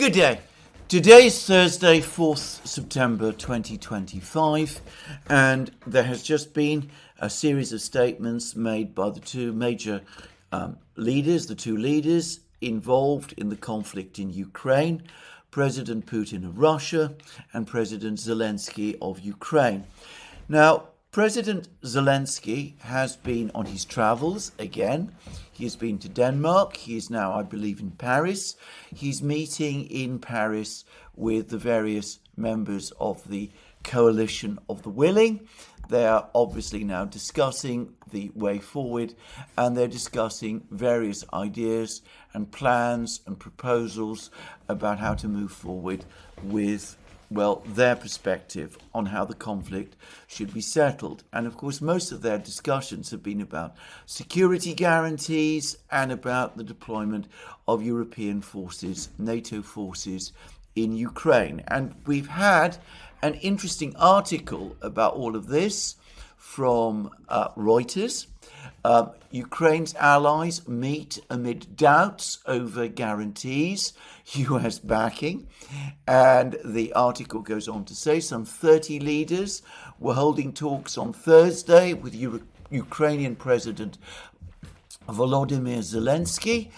Good day. Today's Thursday, 4th September 2025, and there has just been a series of statements made by the two major leaders involved in the conflict in Ukraine, President Putin of Russia and President Zelensky of Ukraine. Now, President Zelensky has been on his travels again. He has been to Denmark. He is now, I believe, in Paris. He's meeting in Paris with the various members of the coalition of the willing. They are obviously now discussing the way forward, and they're discussing various ideas and plans and proposals about how to move forward with their perspective on how the conflict should be settled. And of course, most of their discussions have been about security guarantees and about the deployment of European forces, NATO forces in Ukraine. And we've had an interesting article about all of this from Reuters. Ukraine's allies meet amid doubts over guarantees, US backing. And the article goes on to say some 30 leaders were holding talks on Thursday with Ukrainian President Volodymyr Zelensky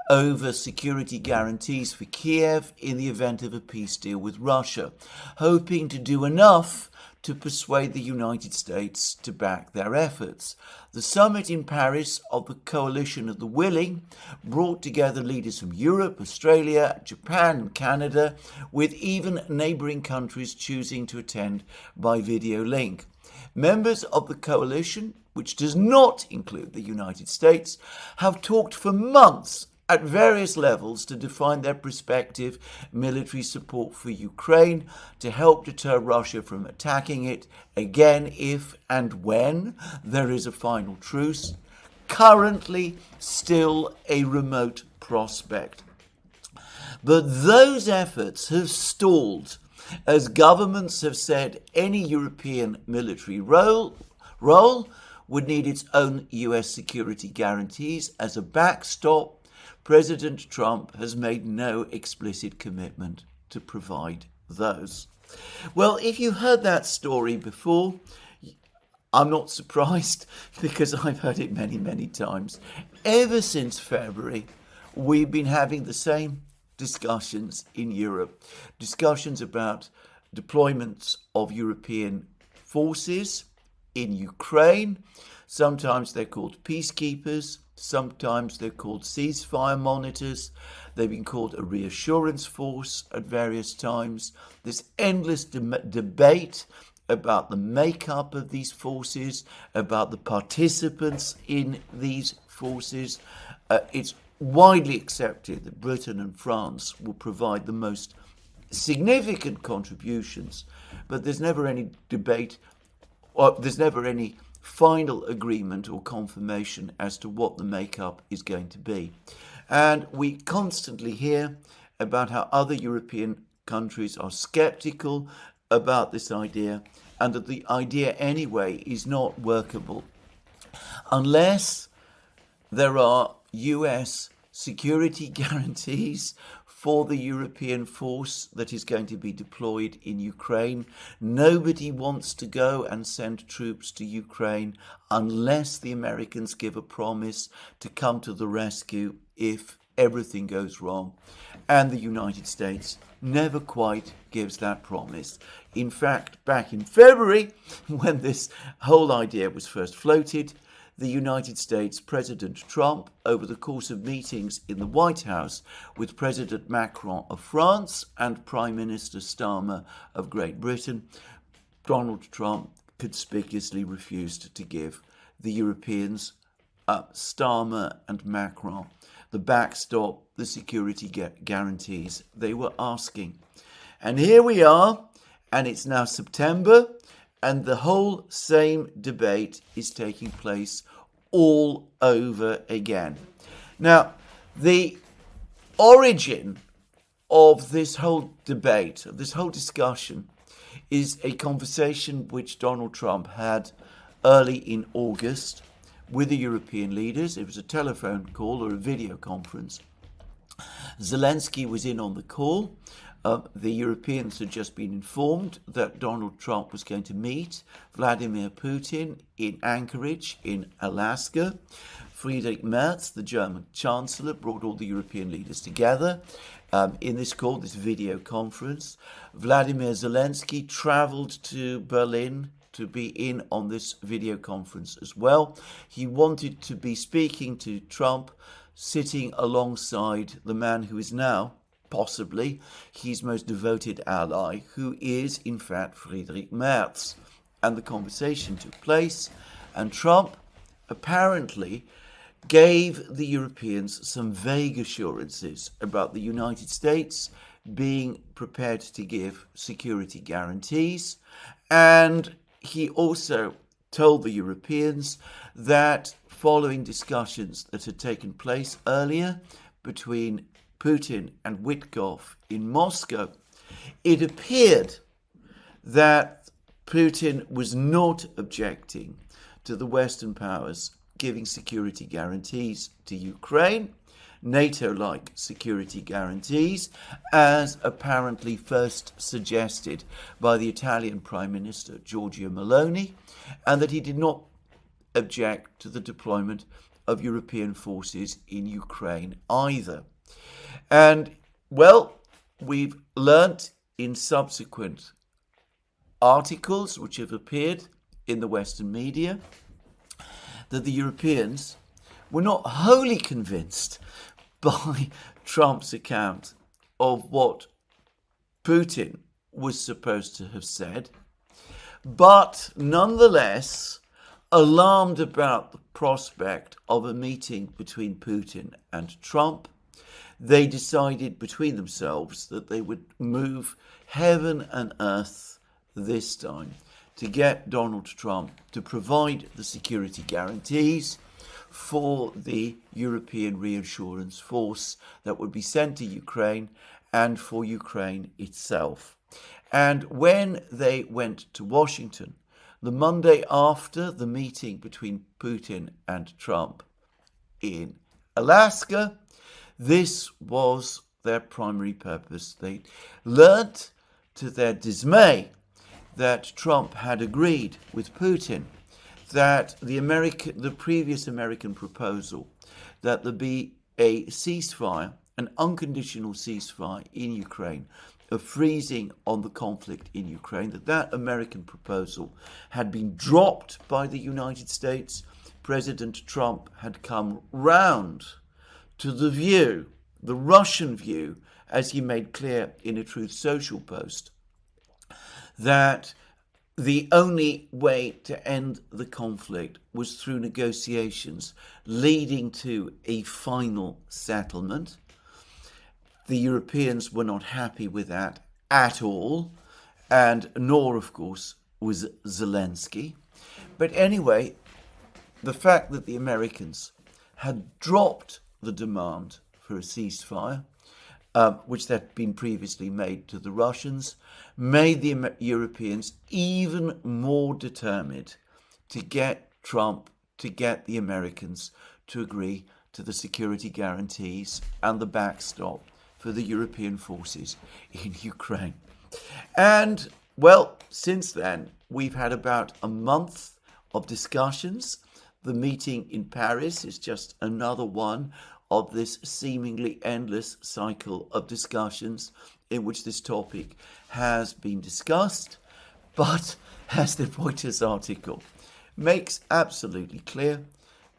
over security guarantees for Kiev in the event of a peace deal with Russia, hoping to do enough to persuade the United States to back their efforts. The summit in Paris of the Coalition of the Willing brought together leaders from Europe, Australia, Japan and Canada, with even neighbouring countries choosing to attend by video link. Members of the coalition, which does not include the United States, have talked for months at various levels to define their prospective military support for Ukraine to help deter Russia from attacking it again if and when there is a final truce. Currently, still a remote prospect. But those efforts have stalled as governments have said any European military role would need its own US security guarantees as a backstop. President Trump has made no explicit commitment to provide those. Well, if you heard that story before, I'm not surprised because I've heard it many, many times. Ever since February, we've been having the same discussions in Europe, discussions about deployments of European forces in Ukraine. Sometimes they're called peacekeepers. Sometimes they're called ceasefire monitors. They've been called a reassurance force at various times. This endless debate about the makeup of these forces, about the participants in these forces. It's widely accepted that Britain and France will provide the most significant contributions, but there's never any debate, or there's never any final agreement or confirmation as to what the makeup is going to be. And we constantly hear about how other European countries are skeptical about this idea, and that the idea anyway is not workable unless there are US security guarantees for the European force that is going to be deployed in Ukraine. Nobody wants to go and send troops to Ukraine unless the Americans give a promise to come to the rescue if everything goes wrong. And the United States never quite gives that promise. In fact, back in February, when this whole idea was first floated, the United States President Trump, over the course of meetings in the White House with President Macron of France and Prime Minister Starmer of Great Britain, Donald Trump conspicuously refused to give the Europeans, Starmer and Macron, the backstop, the security guarantees they were asking. And here we are, and it's now September, and the whole same debate is taking place all over again. Now, the origin of this whole debate, of this whole discussion, is a conversation which Donald Trump had early in August with the European leaders. It was a telephone call or a video conference. Zelensky was in on the call. The Europeans had just been informed that Donald Trump was going to meet Vladimir Putin in Anchorage in Alaska. Friedrich Merz, the German Chancellor, brought all the European leaders together in this call, this video conference. Vladimir Zelensky traveled to Berlin to be in on this video conference as well. He wanted to be speaking to Trump, sitting alongside the man who is now possibly his most devoted ally, who is in fact Friedrich Merz. And the conversation took place, and Trump apparently gave the Europeans some vague assurances about the United States being prepared to give security guarantees, and he also told the Europeans that following discussions that had taken place earlier between Putin and Witkoff in Moscow, it appeared that Putin was not objecting to the Western powers giving security guarantees to Ukraine, NATO-like security guarantees, as apparently first suggested by the Italian Prime Minister Giorgia Meloni, and that he did not object to the deployment of European forces in Ukraine either. And, well, we've learnt in subsequent articles which have appeared in the Western media that the Europeans were not wholly convinced by Trump's account of what Putin was supposed to have said, but nonetheless alarmed about the prospect of a meeting between Putin and Trump. They decided between themselves that they would move heaven and earth this time to get Donald Trump to provide the security guarantees for the European reassurance force that would be sent to Ukraine and for Ukraine itself. And when they went to Washington, the Monday after the meeting between Putin and Trump in Alaska, this was their primary purpose. They learnt to their dismay that Trump had agreed with Putin that the previous American proposal that there be a ceasefire, an unconditional ceasefire in Ukraine, a freezing on the conflict in Ukraine, that American proposal had been dropped by the United States. President Trump had come round to the view, the Russian view, as he made clear in a Truth Social post, that the only way to end the conflict was through negotiations leading to a final settlement. The Europeans were not happy with that at all, and nor, of course, was Zelensky. But anyway, the fact that the Americans had dropped the demand for a ceasefire, which had been previously made to the Russians, made the Europeans even more determined to get Trump, to get the Americans to agree to the security guarantees and the backstop for the European forces in Ukraine. And, well, since then, we've had about a month of discussions. The meeting in Paris is just another one of this seemingly endless cycle of discussions in which this topic has been discussed. But, as the Reuters article makes absolutely clear,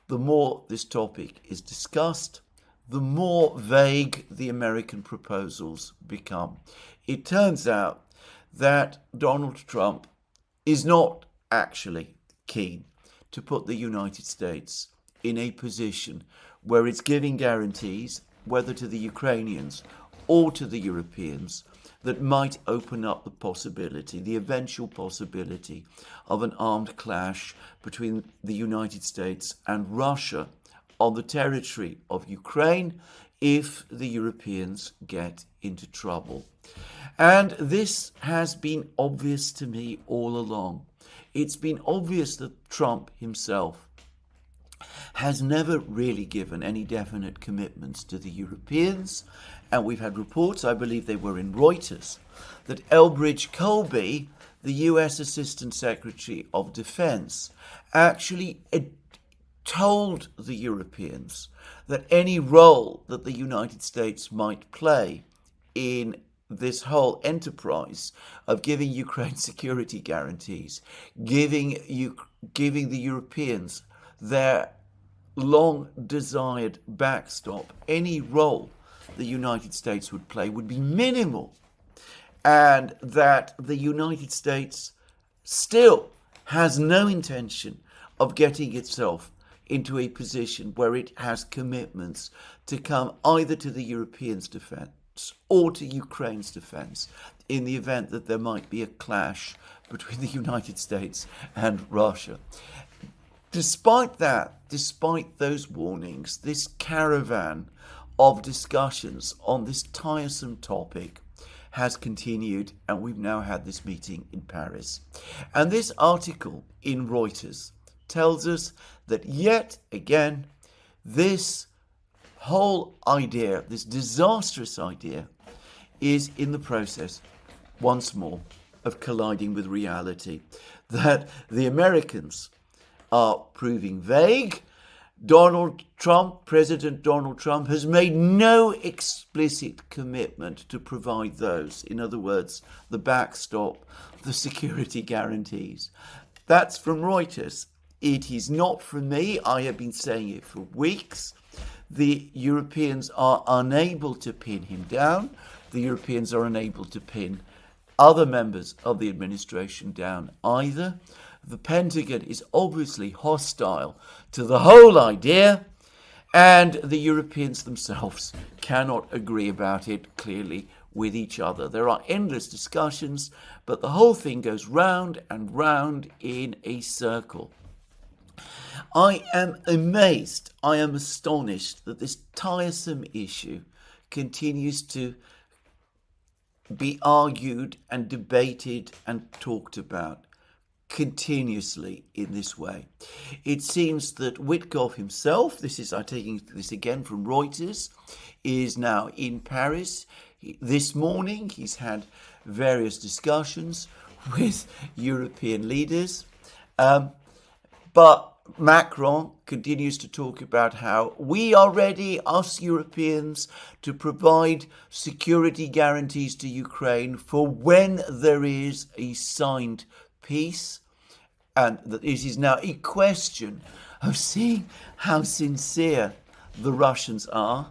the more this topic is discussed, the more vague the American proposals become. It turns out that Donald Trump is not actually keen to put the United States in a position where it's giving guarantees, whether to the Ukrainians or to the Europeans, that might open up the possibility, the eventual possibility, of an armed clash between the United States and Russia on the territory of Ukraine if the Europeans get into trouble. And this has been obvious to me all along. It's been obvious that Trump himself has never really given any definite commitments to the Europeans. And we've had reports, I believe they were in Reuters, that Elbridge Colby, the US Assistant Secretary of Defense, actually told the Europeans that any role that the United States might play in this whole enterprise of giving Ukraine security guarantees, giving the Europeans their long-desired backstop, any role the United States would play would be minimal, and that the United States still has no intention of getting itself into a position where it has commitments to come either to the Europeans' defense or to Ukraine's defense in the event that there might be a clash between the United States and Russia. Despite that, despite those warnings, this caravan of discussions on this tiresome topic has continued, and we've now had this meeting in Paris. And this article in Reuters tells us that yet again, this whole idea, this disastrous idea, is in the process, once more, of colliding with reality. That the Americans are proving vague. President Donald Trump, has made no explicit commitment to provide those. In other words, the backstop, the security guarantees. That's from Reuters. It is not from me. I have been saying it for weeks. The Europeans are unable to pin him down. The Europeans are unable to pin other members of the administration down either. The Pentagon is obviously hostile to the whole idea, and the Europeans themselves cannot agree about it clearly with each other. There are endless discussions, but the whole thing goes round and round in a circle. I am amazed, I am astonished that this tiresome issue continues to be argued and debated and talked about continuously in this way. It seems that Witkoff himself, I'm taking this again from Reuters, is now in Paris. This morning he's had various discussions with European leaders, but Macron continues to talk about how we are ready, us Europeans, to provide security guarantees to Ukraine for when there is a signed peace, and that it is now a question of seeing how sincere the Russians are.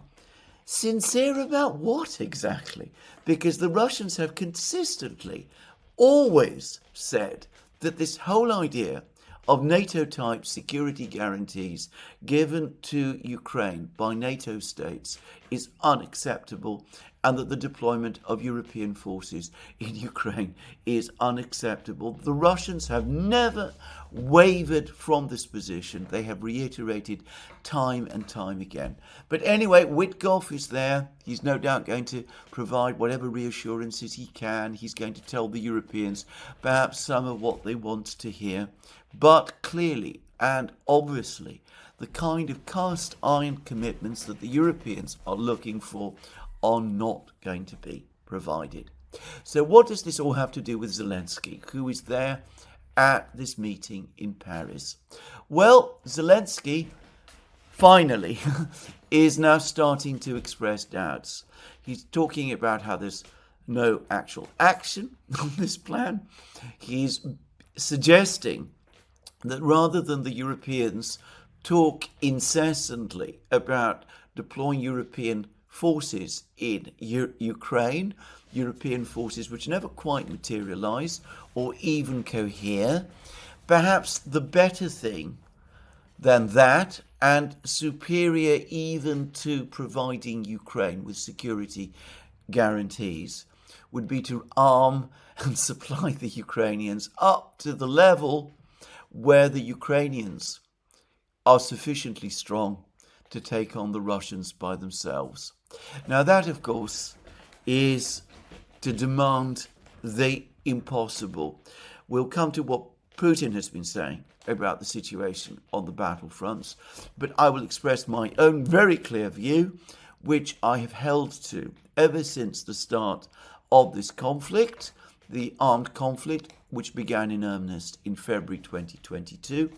Sincere about what exactly? Because the Russians have consistently always said that this whole idea of NATO-type security guarantees given to Ukraine by NATO states is unacceptable, and that the deployment of European forces in Ukraine is unacceptable. The Russians have never wavered from this position. They have reiterated time and time again. But anyway, Witkoff is there. He's no doubt going to provide whatever reassurances he can. He's going to tell the Europeans perhaps some of what they want to hear. But clearly and obviously, the kind of cast iron commitments that the Europeans are looking for are not going to be provided. So what does this all have to do with Zelensky, who is there at this meeting in Paris? Well, Zelensky finally is now starting to express doubts. He's talking about how there's no actual action on this plan. He's suggesting that rather than the Europeans talk incessantly about deploying European forces in Ukraine, European forces which never quite materialize or even cohere, perhaps the better thing than that, and superior even to providing Ukraine with security guarantees, would be to arm and supply the Ukrainians up to the level where the Ukrainians are sufficiently strong to take on the Russians by themselves. Now that, of course, is to demand the impossible. We'll come to what Putin has been saying about the situation on the battlefronts, but I will express my own very clear view, which I have held to ever since the start of this conflict, the armed conflict, which began in earnest in February 2022,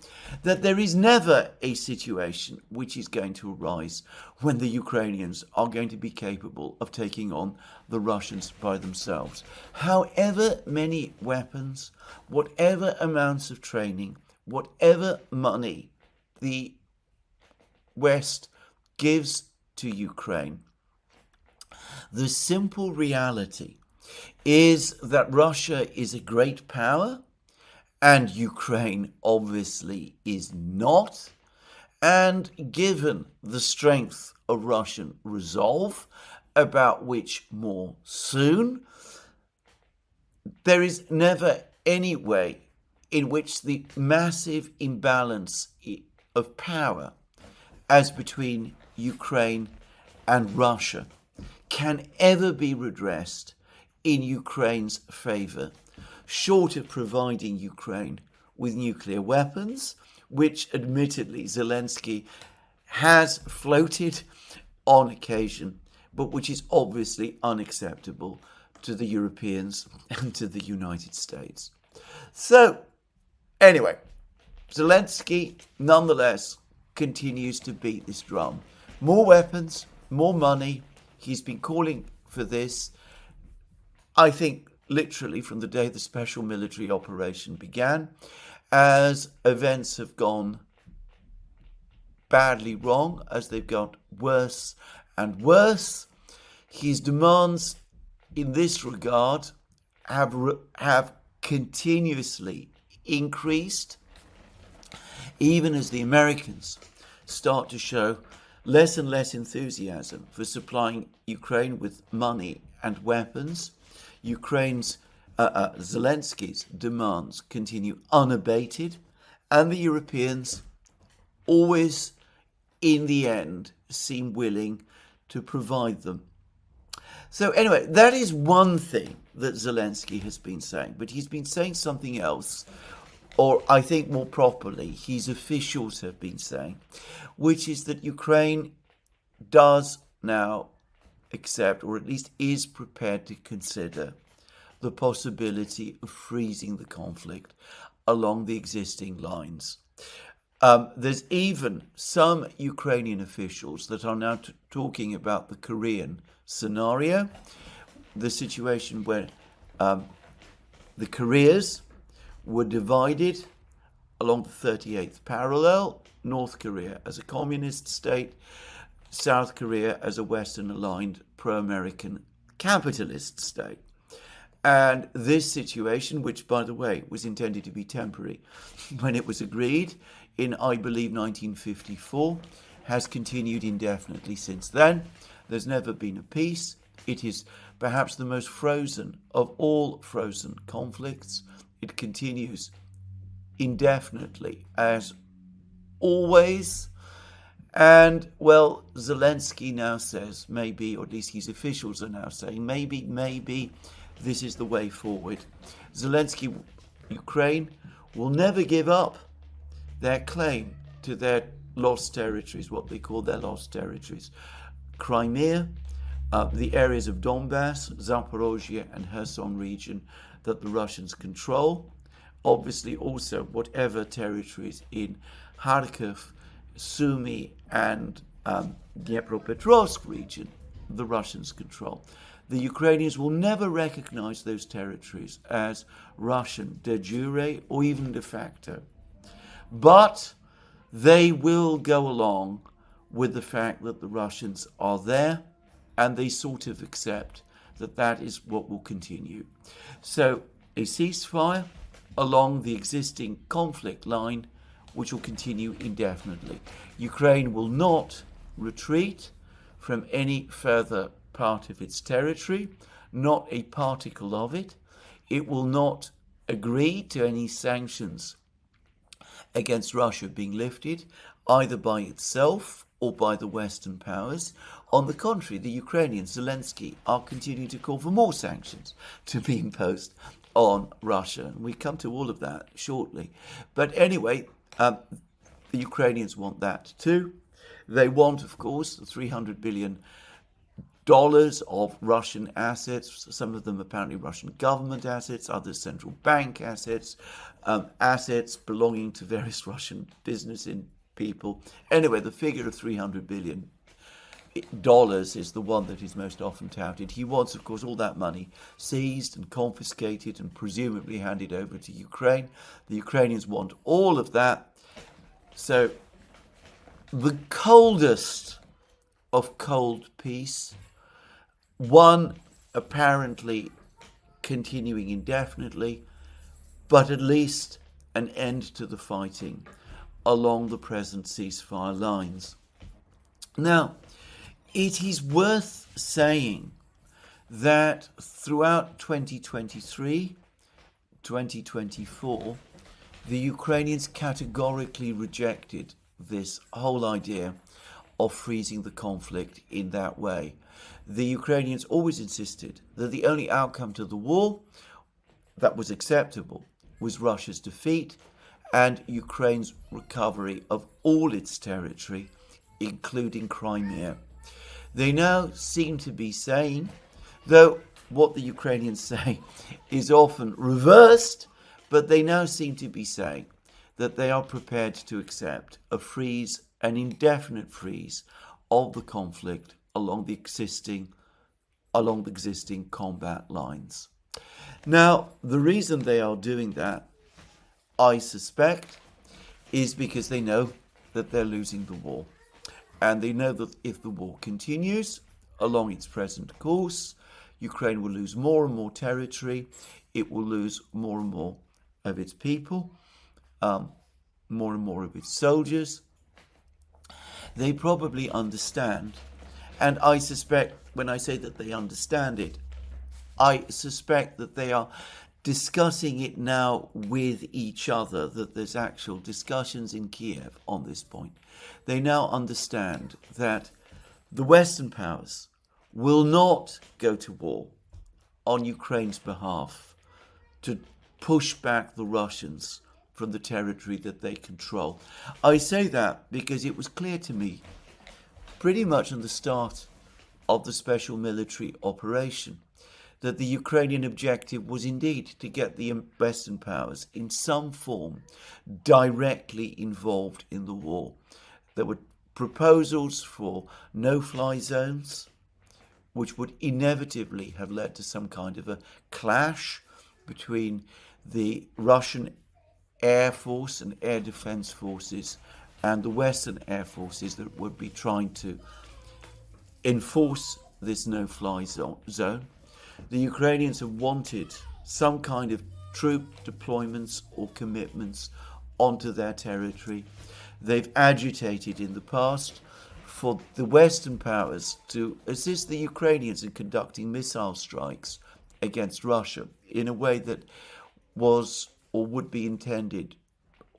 that there is never a situation which is going to arise when the Ukrainians are going to be capable of taking on the Russians by themselves. However many weapons, whatever amounts of training, whatever money the West gives to Ukraine, the simple reality is that Russia is a great power and Ukraine obviously is not. And given the strength of Russian resolve, about which more soon, there is never any way in which the massive imbalance of power as between Ukraine and Russia can ever be redressed in Ukraine's favour, short of providing Ukraine with nuclear weapons, which admittedly Zelensky has floated on occasion, but which is obviously unacceptable to the Europeans and to the United States. So, anyway, Zelensky nonetheless continues to beat this drum. More weapons, more money. He's been calling for this, I think, literally from the day the special military operation began. As events have gone badly wrong, as they've got worse and worse, his demands in this regard have continuously increased, even as the Americans start to show less and less enthusiasm for supplying Ukraine with money and weapons. Zelensky's demands continue unabated, and the Europeans always, in the end, seem willing to provide them. So anyway, that is one thing that Zelensky has been saying, but he's been saying something else, or I think more properly, his officials have been saying, which is that Ukraine does now accept, or at least is prepared to consider, the possibility of freezing the conflict along the existing lines. There's even some Ukrainian officials that are now talking about the Korean scenario, the situation where the Koreas were divided along the 38th parallel, North Korea as a communist state, South Korea as a Western-aligned pro-American capitalist state. And this situation, which, by the way, was intended to be temporary when it was agreed in, I believe, 1954, has continued indefinitely since then. There's never been a peace. It is perhaps the most frozen of all frozen conflicts. It continues indefinitely, as always. And, well, Zelensky now says maybe, or at least his officials are now saying, maybe this is the way forward. Zelensky, Ukraine, will never give up their claim to their lost territories, what they call their lost territories. Crimea, the areas of Donbass, Zaporozhye and Kherson region that the Russians control. Obviously also whatever territories in Kharkiv, Sumy and Dnipropetrovsk region the Russians control. The Ukrainians will never recognize those territories as Russian de jure or even de facto. But they will go along with the fact that the Russians are there, and they sort of accept that that is what will continue. So a ceasefire along the existing conflict line, which will continue indefinitely. Ukraine will not retreat from any further part of its territory, not a particle of it. It will not agree to any sanctions against Russia being lifted, either by itself or by the Western powers. On the contrary, the Ukrainians, Zelensky, are continuing to call for more sanctions to be imposed on Russia. And we come to all of that shortly. But anyway, the Ukrainians want that too. They want, of course, the $300 billion of Russian assets, some of them apparently Russian government assets, others central bank assets, assets belonging to various Russian business people. Anyway, the figure of $300 billion is the one that is most often touted. He wants, of course, all that money seized and confiscated and presumably handed over to Ukraine. The Ukrainians want all of that. So the coldest of cold peace, one apparently continuing indefinitely, but at least an end to the fighting along the present ceasefire lines. Now, it is worth saying that throughout 2023, 2024, the Ukrainians categorically rejected this whole idea of freezing the conflict in that way. The Ukrainians always insisted that the only outcome to the war that was acceptable was Russia's defeat and Ukraine's recovery of all its territory, including Crimea. They now seem to be saying, though what the Ukrainians say is often reversed, but they now seem to be saying that they are prepared to accept a freeze, an indefinite freeze of the conflict along the existing combat lines. Now, the reason they are doing that, I suspect, is because they know that they're losing the war. And they know that if the war continues along its present course, Ukraine will lose more and more territory. It will lose more and more of its people, more and more of its soldiers. They probably understand, and I suspect when I say that they understand it, I suspect that they are discussing it now with each other, that there's actual discussions in Kiev on this point. They now understand that the Western powers will not go to war on Ukraine's behalf to push back the Russians from the territory that they control. I say that because it was clear to me pretty much on the start of the special military operation that the Ukrainian objective was indeed to get the Western powers in some form directly involved in the war. There were proposals for no-fly zones, which would inevitably have led to some kind of a clash between the Russian Air Force and air defense forces and the Western air forces that would be trying to enforce this no-fly zone. The Ukrainians have wanted some kind of troop deployments or commitments onto their territory. They've agitated in the past for the Western powers to assist the Ukrainians in conducting missile strikes against Russia in a way that was or would be intended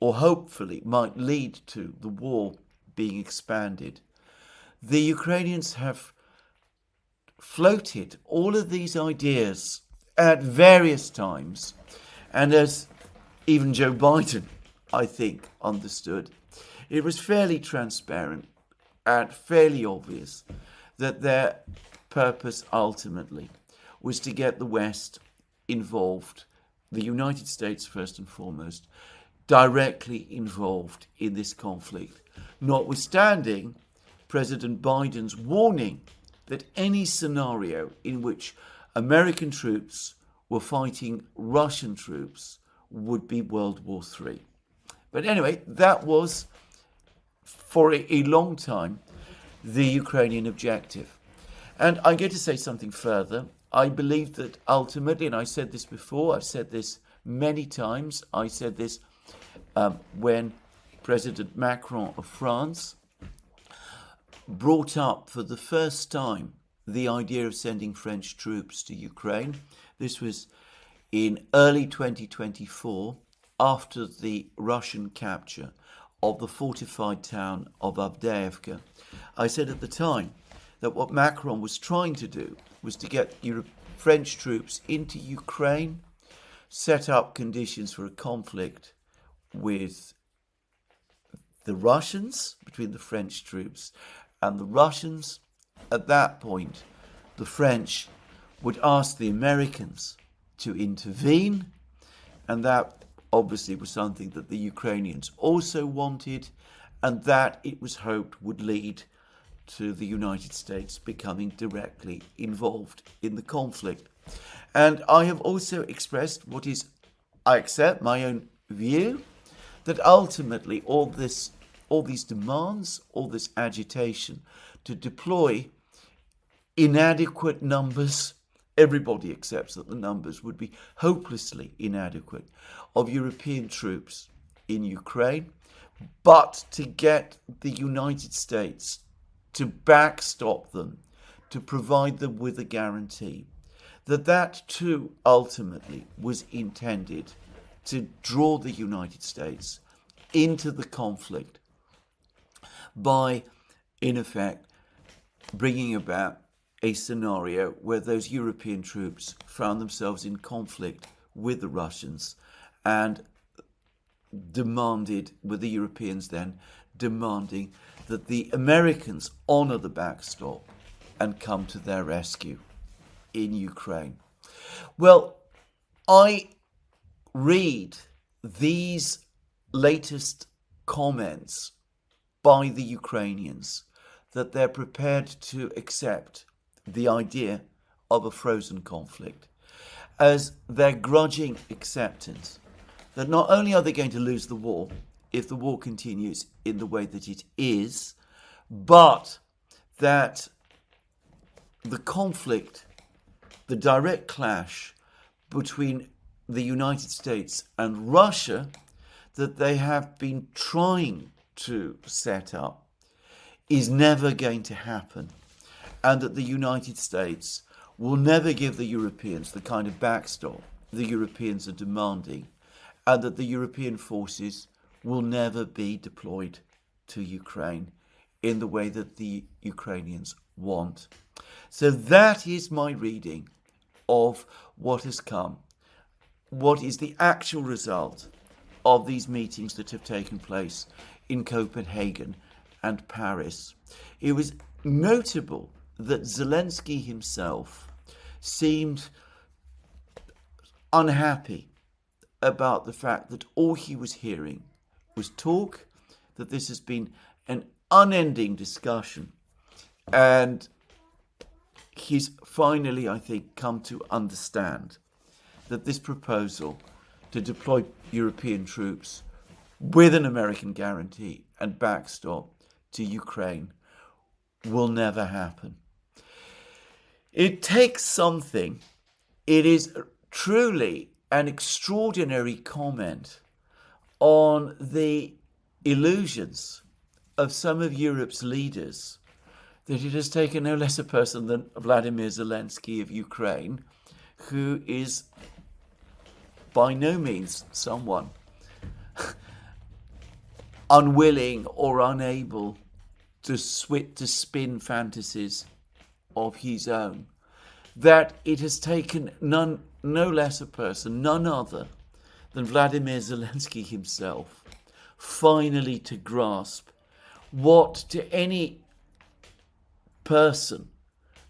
or hopefully might lead to the war being expanded. The Ukrainians have floated all of these ideas at various times, and as even Joe Biden, I think, understood, it was fairly transparent and fairly obvious that their purpose ultimately was to get the West involved, the United States first and foremost, directly involved in this conflict, notwithstanding President Biden's warning that any scenario in which American troops were fighting Russian troops would be World War III. But anyway, that was, for a long time, the Ukrainian objective. And I'm going to say something further. I believe that ultimately, and I said this before, I've said this many times, I said this when President Macron of France brought up for the first time the idea of sending French troops to Ukraine. This was in early 2024, after the Russian capture of the fortified town of Avdiivka. I said at the time that what Macron was trying to do was to get French troops into Ukraine set up conditions for a conflict with the Russians, between the French troops and the Russians. At that point, the French would ask the Americans to intervene, and that obviously was something that the Ukrainians also wanted, and that it was hoped would lead to the United States becoming directly involved in the conflict. And I have also expressed what is, I accept, my own view, that ultimately all these demands, all this agitation to deploy inadequate numbers, everybody accepts that the numbers would be hopelessly inadequate, of European troops in Ukraine, but to get the United States to backstop them, to provide them with a guarantee, that too ultimately was intended to draw the United States into the conflict by, in effect, bringing about a scenario where those European troops found themselves in conflict with the Russians and demanded, with the Europeans then demanding, that the Americans honour the backstop and come to their rescue in Ukraine. Well, I read these latest comments by the Ukrainians that they're prepared to accept the idea of a frozen conflict as their grudging acceptance that not only are they going to lose the war if the war continues in the way that it is, but that the conflict, the direct clash between the United States and Russia that they have been trying to set up is never going to happen, and that the United States will never give the Europeans the kind of backstop the Europeans are demanding, and that the European forces will never be deployed to Ukraine in the way that the Ukrainians want. So that is my reading of what has come, what is the actual result of these meetings that have taken place in Copenhagen and Paris. It was notable that Zelensky himself seemed unhappy about the fact that all he was hearing was talk, that this has been an unending discussion, and he's finally, I think, come to understand that this proposal to deploy European troops with an American guarantee and backstop to Ukraine will never happen. It takes something. It is truly an extraordinary comment on the illusions of some of Europe's leaders that it has taken no less a person than Vladimir Zelensky of Ukraine, who is by no means someone unwilling or unable to spin fantasies of his own, that it has taken no less a person, none other than Vladimir Zelensky himself, finally to grasp what, to any person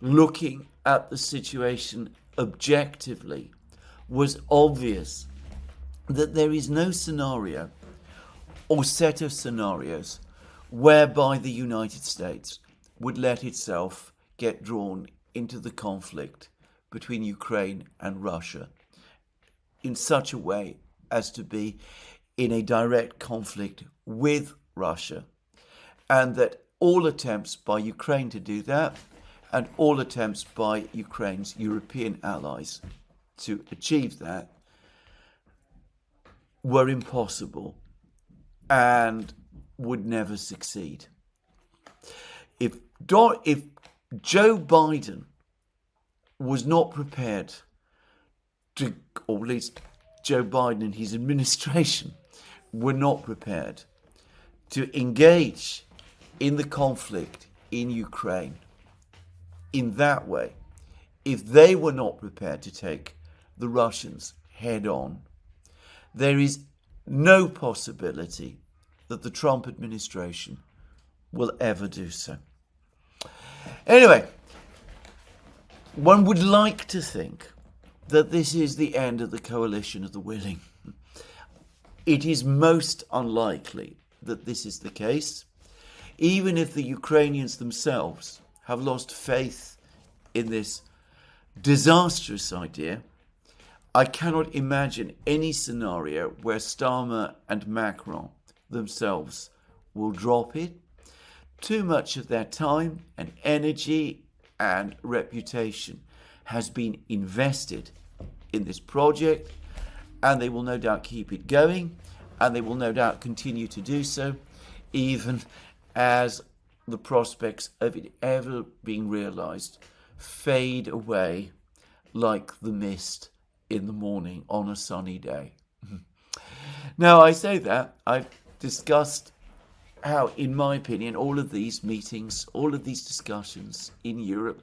looking at the situation objectively, was obvious, that there is no scenario or set of scenarios whereby the United States would let itself get drawn into the conflict between Ukraine and Russia in such a way as to be in a direct conflict with Russia, and that all attempts by Ukraine to do that, and all attempts by Ukraine's European allies to achieve that, were impossible and would never succeed. If Joe Biden was not prepared to, or at least Joe Biden and his administration were not prepared to engage in the conflict in Ukraine in that way, if they were not prepared to take the Russians head on. There is no possibility that the Trump administration will ever do so. Anyway, one would like to think that this is the end of the coalition of the willing. It is most unlikely that this is the case, even if the Ukrainians themselves have lost faith in this disastrous idea. I cannot imagine any scenario where Starmer and Macron themselves will drop it. Too much of their time and energy and reputation has been invested in this project, and they will no doubt keep it going, and they will no doubt continue to do so, even as the prospects of it ever being realized fade away like the mist in the morning on a sunny day. Now, I say that, I've discussed how, in my opinion, all of these meetings, all of these discussions in Europe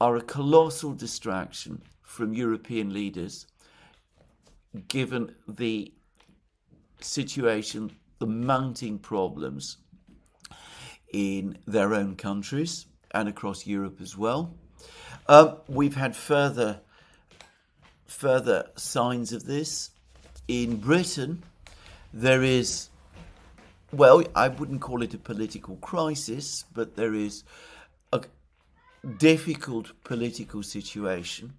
are a colossal distraction from European leaders, given the situation, the mounting problems in their own countries and across Europe as well. We've had further signs of this. In Britain, there is, well, I wouldn't call it a political crisis, but there is a difficult political situation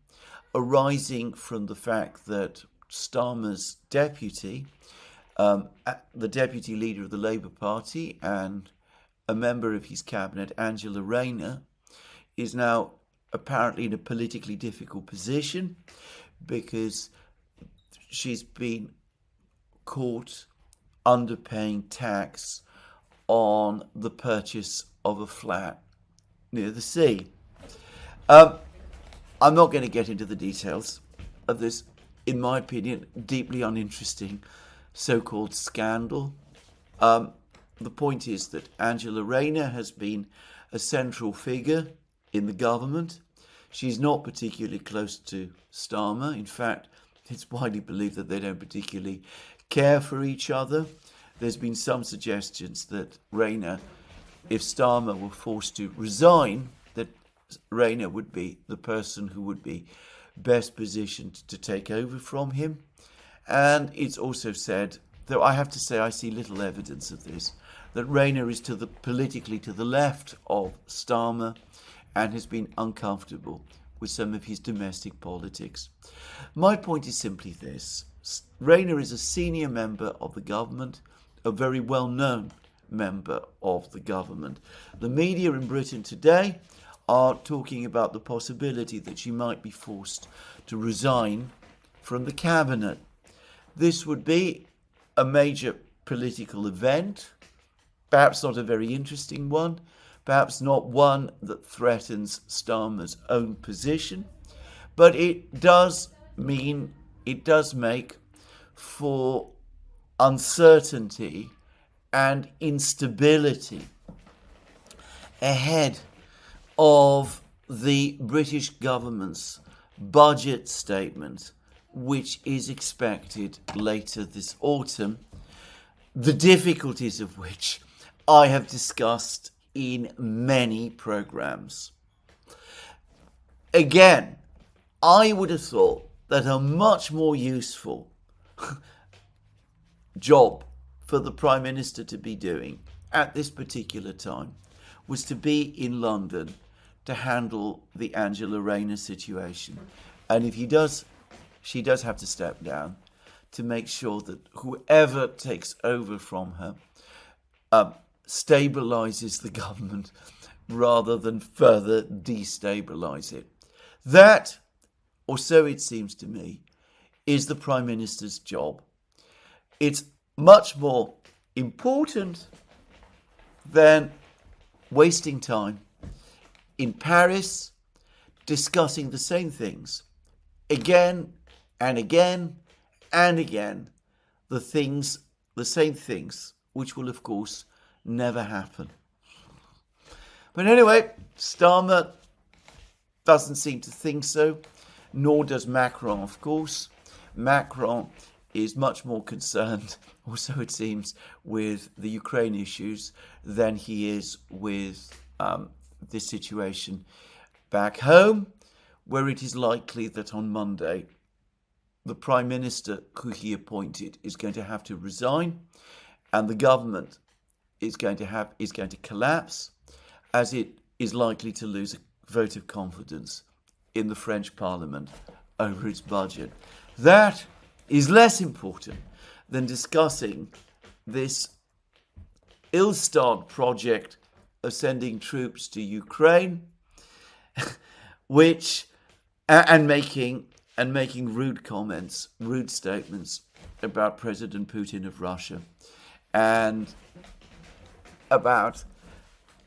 arising from the fact that Starmer's deputy, the deputy leader of the Labour Party and a member of his cabinet, Angela Rayner, is now apparently in a politically difficult position because she's been caught underpaying tax on the purchase of a flat near the sea. I'm not going to get into the details of this, in my opinion, deeply uninteresting so-called scandal. The point is that Angela Rayner has been a central figure in the government. She's not particularly close to Starmer. In fact, it's widely believed that they don't particularly care for each other. There's been some suggestions that Rayner, if Starmer were forced to resign, that Rayner would be the person who would be best positioned to take over from him. And it's also said, though I have to say I see little evidence of this, that Rayner is politically to the left of Starmer and has been uncomfortable with some of his domestic politics. My point is simply this. Rayner is a senior member of the government, a very well-known member of the government. The media in Britain today are talking about the possibility that she might be forced to resign from the cabinet. This would be a major political event, perhaps not a very interesting one, perhaps not one that threatens Starmer's own position, but it does make for uncertainty and instability ahead of the British government's budget statement, which is expected later this autumn, the difficulties of which I have discussed in many programs. Again, I would have thought that a much more useful job for the Prime Minister to be doing at this particular time was to be in London to handle the Angela Rayner situation. And if she does have to step down to make sure that whoever takes over from her stabilizes the government rather than further destabilize it. That, or so it seems to me, is the Prime Minister's job. It's much more important than wasting time in Paris discussing the same things again and again and again, the same things, which will of course never happen. But anyway, Starmer doesn't seem to think so, nor does Macron, of course. Macron is much more concerned, or so it seems, with the Ukraine issues than he is with this situation back home, where it is likely that on Monday the Prime Minister who he appointed is going to have to resign, and the government is going to collapse, as it is likely to lose a vote of confidence in the French Parliament over its budget. That is less important than discussing this ill-starred project of sending troops to Ukraine, which and making rude comments, rude statements about President Putin of Russia and about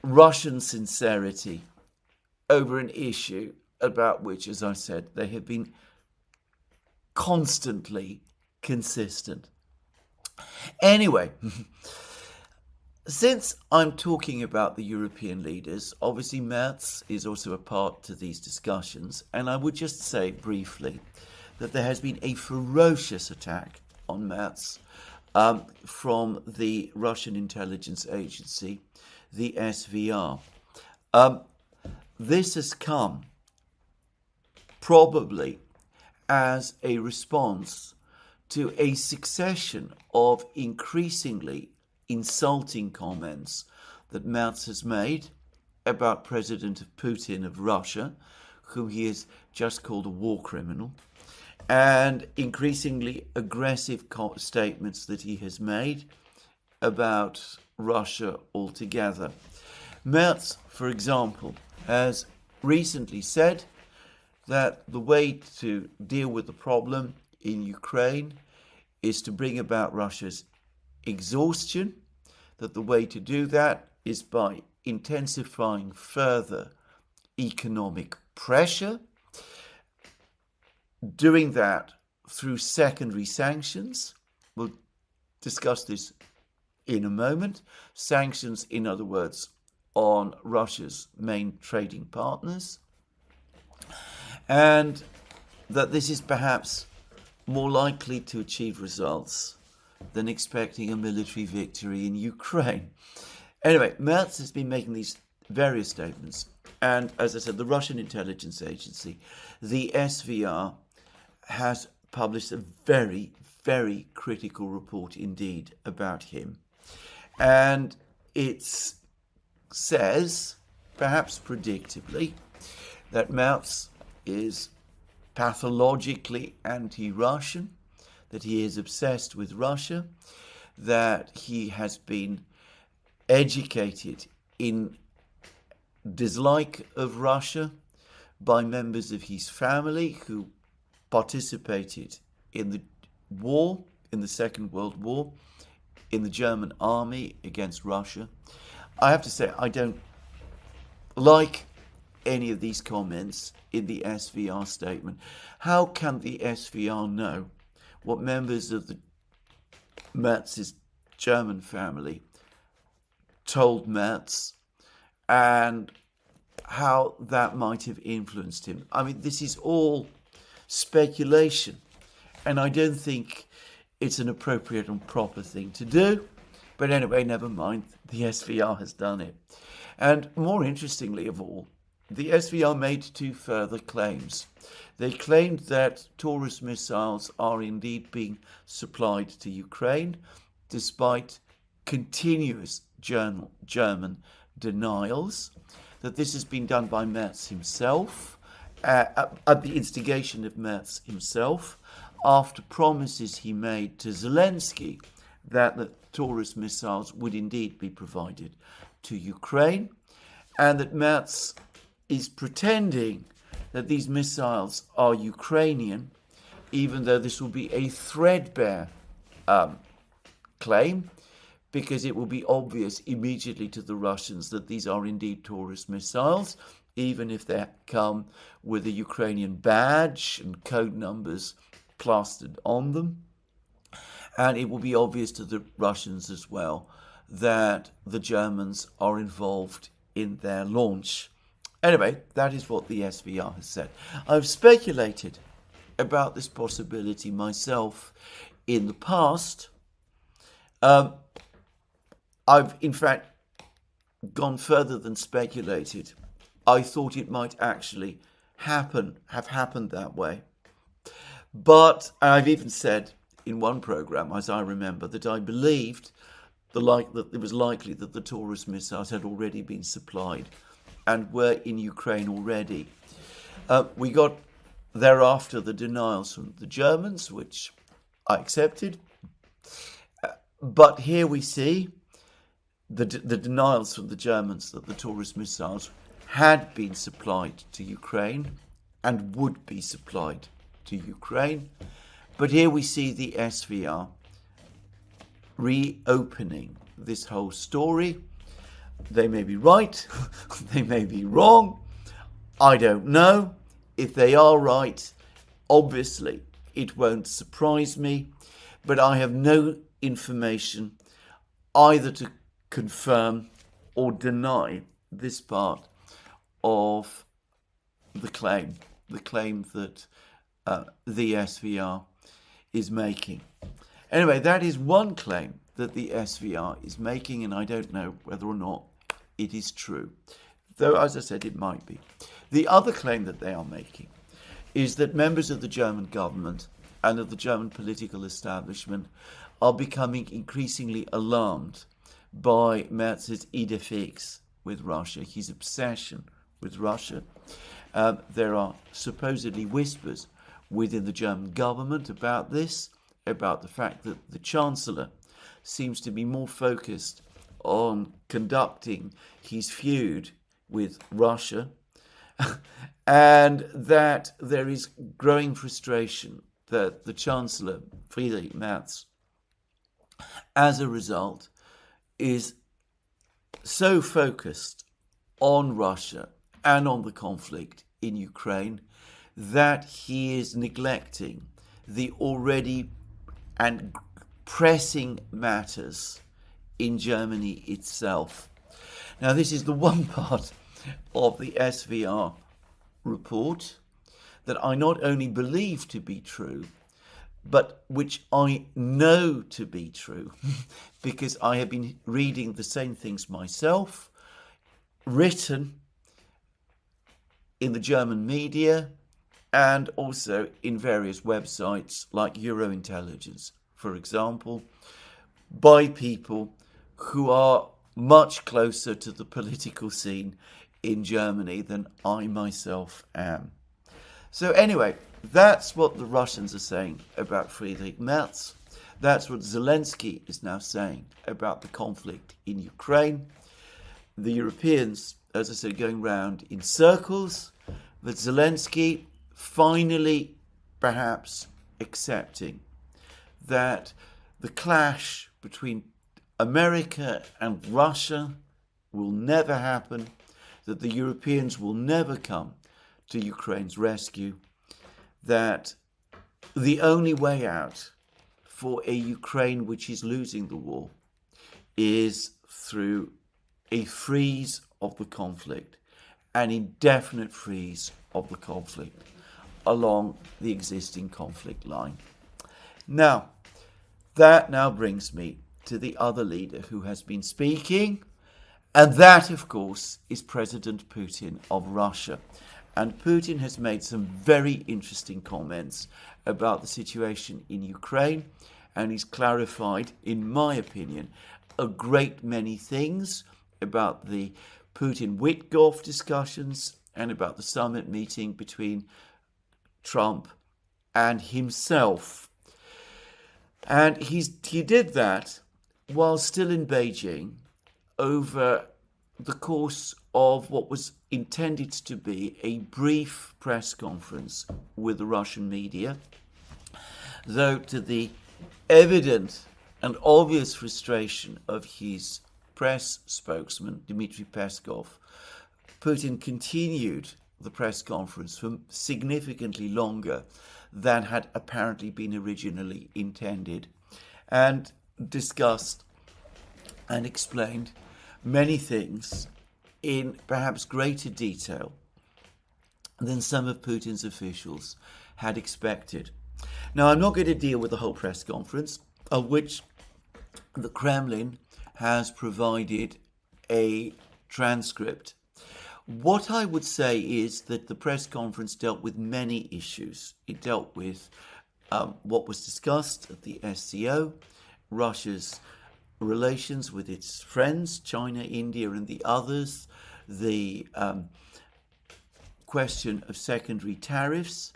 Russian sincerity over an issue about which, as I said, they have been constantly consistent. Anyway, since I'm talking about the European leaders, obviously Merz is also a part to these discussions, and I would just say briefly that there has been a ferocious attack on Merz from the Russian intelligence agency, the SVR. This has come probably as a response to a succession of increasingly insulting comments that Merz has made about President Putin of Russia, whom he has just called a war criminal, and increasingly aggressive statements that he has made about Russia altogether. Merz, for example, has recently said that the way to deal with the problem in Ukraine is to bring about Russia's exhaustion, that the way to do that is by intensifying further economic pressure, doing that through secondary sanctions. We'll discuss this in a moment. Sanctions, in other words, on Russia's main trading partners, and that this is perhaps more likely to achieve results than expecting a military victory in Ukraine. Anyway, Merz has been making these various statements, and as I said, the Russian intelligence agency, the SVR, has published a very, very critical report indeed about him. And it says, perhaps predictably, that Merz is pathologically anti-Russian, that he is obsessed with Russia, that he has been educated in dislike of Russia by members of his family who participated in the war, in the Second World War, in the German army against Russia. I have to say, I don't like any of these comments in the SVR statement. How can the SVR know what members of the Merz's German family told Merz and how that might have influenced him? I mean, this is all speculation, and I don't think it's an appropriate and proper thing to do. But anyway, never mind, the SVR has done it. And more interestingly of all, the SVR made two further claims. They claimed that Taurus missiles are indeed being supplied to Ukraine, despite continuous German denials, that this has been done by Merz himself, at the instigation of Merz himself, after promises he made to Zelensky that the Taurus missiles would indeed be provided to Ukraine, and that Merz is pretending that these missiles are Ukrainian, even though this will be a threadbare claim, because it will be obvious immediately to the Russians that these are indeed Taurus missiles, even if they come with a Ukrainian badge and code numbers plastered on them. And it will be obvious to the Russians as well that the Germans are involved in their launch. Anyway, that is what the SVR has said. I've speculated about this possibility myself in the past. I've in fact gone further than speculated. I thought it might actually have happened that way. But I've even said in one program, as I remember, that I believed that it was likely that the Taurus missiles had already been supplied and were in Ukraine already. We got thereafter the denials from the Germans, which I accepted. But here we see the denials from the Germans that the Taurus missiles had been supplied to Ukraine and would be supplied to Ukraine. But here we see the SVR reopening this whole story. They may be right, they may be wrong, I don't know. If they are right, obviously it won't surprise me, but I have no information either to confirm or deny this part of the claim that the SVR is making. Anyway, that is one claim that the SVR is making, and I don't know whether or not it is true, though, as I said, it might be. The other claim that they are making is that members of the German government and of the German political establishment are becoming increasingly alarmed by Merz's idée fixe with Russia, his obsession with Russia. There are supposedly whispers within the German government about this, about the fact that the Chancellor seems to be more focused on conducting his feud with Russia, and that there is growing frustration that the Chancellor, Friedrich Merz, as a result, is so focused on Russia and on the conflict in Ukraine that he is neglecting the already and pressing matters in Germany itself. Now, this is the one part of the SVR report that I not only believe to be true, but which I know to be true because I have been reading the same things myself, written in the German media and also in various websites like Eurointelligence, for example, by people who are much closer to the political scene in Germany than I myself am. So anyway, that's what the Russians are saying about Friedrich Merz. That's what Zelensky is now saying about the conflict in Ukraine. The Europeans, as I said, going round in circles, but Zelensky finally perhaps accepting that the clash between America and Russia will never happen, that the Europeans will never come to Ukraine's rescue, that the only way out for a Ukraine which is losing the war is through a freeze of the conflict, an indefinite freeze of the conflict along the existing conflict line. Now, that now brings me to the other leader who has been speaking, and that, of course, is President Putin of Russia. And Putin has made some very interesting comments about the situation in Ukraine, and he's clarified, in my opinion, a great many things about the Putin-Witkoff discussions and about the summit meeting between Trump and himself. And he did that while still in Beijing over the course of what was intended to be a brief press conference with the Russian media, though to the evident and obvious frustration of his press spokesman, Dmitry Peskov, Putin continued the press conference for significantly longer than had apparently been originally intended, and discussed and explained many things in perhaps greater detail than some of Putin's officials had expected. Now, I'm not going to deal with the whole press conference, of which the Kremlin has provided a transcript. What I would say is that the press conference dealt with many issues. It dealt with what was discussed at the SCO, Russia's relations with its friends, China, India, and the others, the question of secondary tariffs,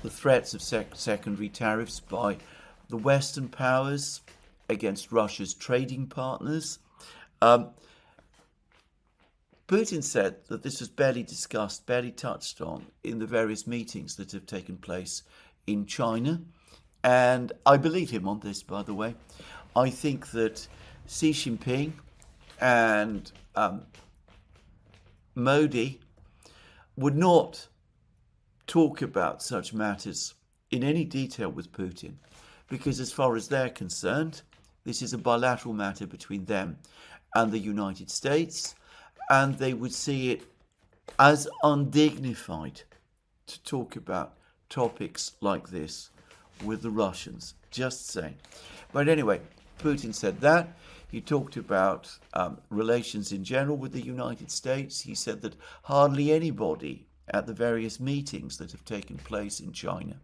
the threats of secondary tariffs by the Western powers against Russia's trading partners. Putin said that this was barely discussed, barely touched on in the various meetings that have taken place in China. And I believe him on this, by the way. I think that Xi Jinping and Modi would not talk about such matters in any detail with Putin, because as far as they're concerned, this is a bilateral matter between them and the United States, and they would see it as undignified to talk about topics like this with the Russians. Just saying. But anyway, Putin said that. He talked about relations in general with the United States. He said that hardly anybody at the various meetings that have taken place in China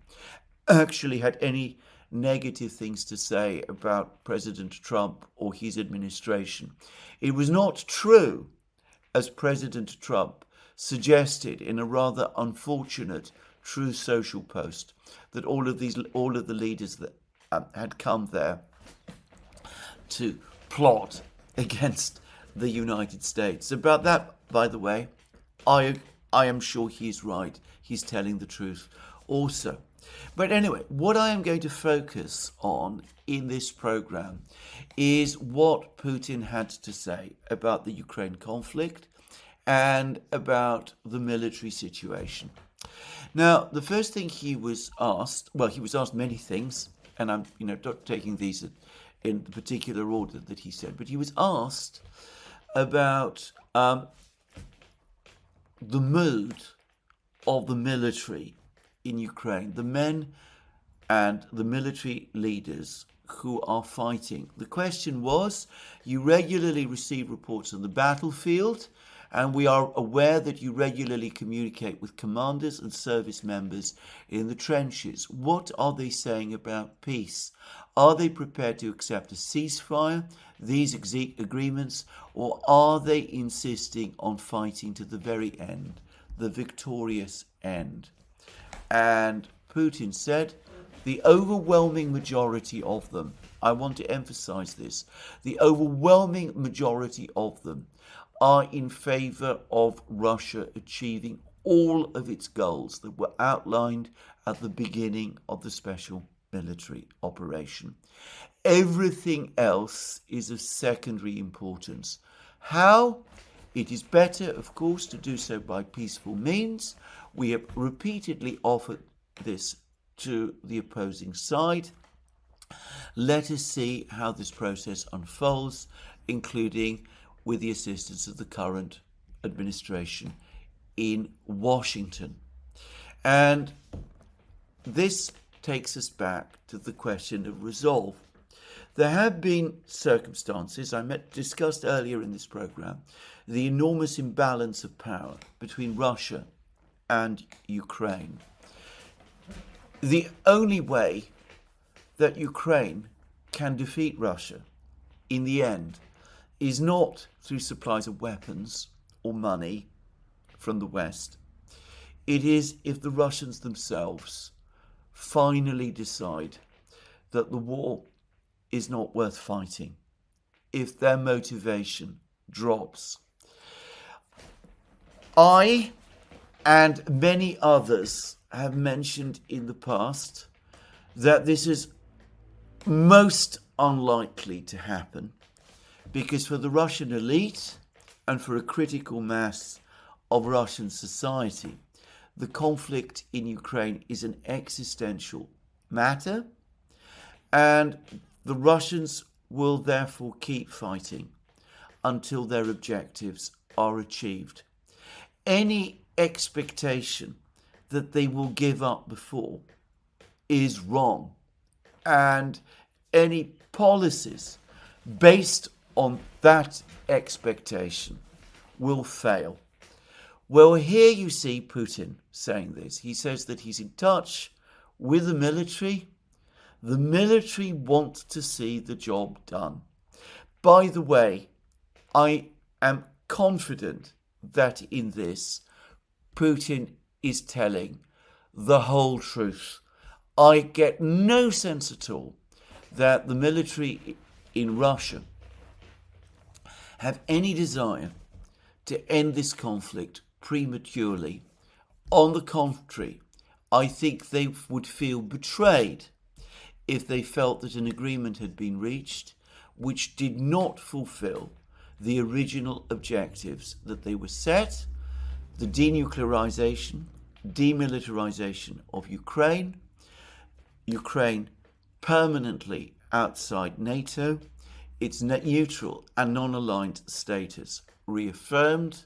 actually had any negative things to say about President Trump or his administration. It was not true, as President Trump suggested in a rather unfortunate Truth Social post, that all of the leaders that had come there to plot against the United States. About that, by the way, I am sure he's right. He's telling the truth also. But anyway, what I am going to focus on in this program is what Putin had to say about the Ukraine conflict and about the military situation. Now, the first thing he was asked, well, he was asked many things, and I'm not taking these in the particular order that he said, but he was asked about the mood of the military in Ukraine, the men and the military leaders who are fighting. The question was, you regularly receive reports on the battlefield, and we are aware that you regularly communicate with commanders and service members in the trenches. What are they saying about peace? Are they prepared to accept a ceasefire, these agreements, or are they insisting on fighting to the very end, the victorious end? And Putin said, the overwhelming majority of them, I want to emphasize this, the overwhelming majority of them are in favor of Russia achieving all of its goals that were outlined at the beginning of the special military operation. Everything else is of secondary importance. How? It is better, of course, to do so by peaceful means. We have repeatedly offered this to the opposing side. Let us see how this process unfolds, including with the assistance of the current administration in Washington. And this takes us back to the question of resolve. There have been circumstances, discussed earlier in this program, the enormous imbalance of power between Russia and Ukraine. The only way that Ukraine can defeat Russia in the end is not through supplies of weapons or money from the West. It is if the Russians themselves finally decide that the war is not worth fighting, if their motivation drops. I and many others have mentioned in the past that this is most unlikely to happen, because for the Russian elite and for a critical mass of Russian society, the conflict in Ukraine is an existential matter, and the Russians will therefore keep fighting until their objectives are achieved. Any expectation that they will give up before is wrong. And any policies based on that expectation will fail. Well, here you see Putin saying this. He says that he's in touch with the military. The military want to see the job done. By the way, I am confident that in this, Putin is telling the whole truth. I get no sense at all that the military in Russia have any desire to end this conflict prematurely. On the contrary, I think they would feel betrayed if they felt that an agreement had been reached which did not fulfill the original objectives that they were set: the denuclearization, demilitarization of Ukraine, Ukraine permanently outside NATO, its neutral and non-aligned status reaffirmed,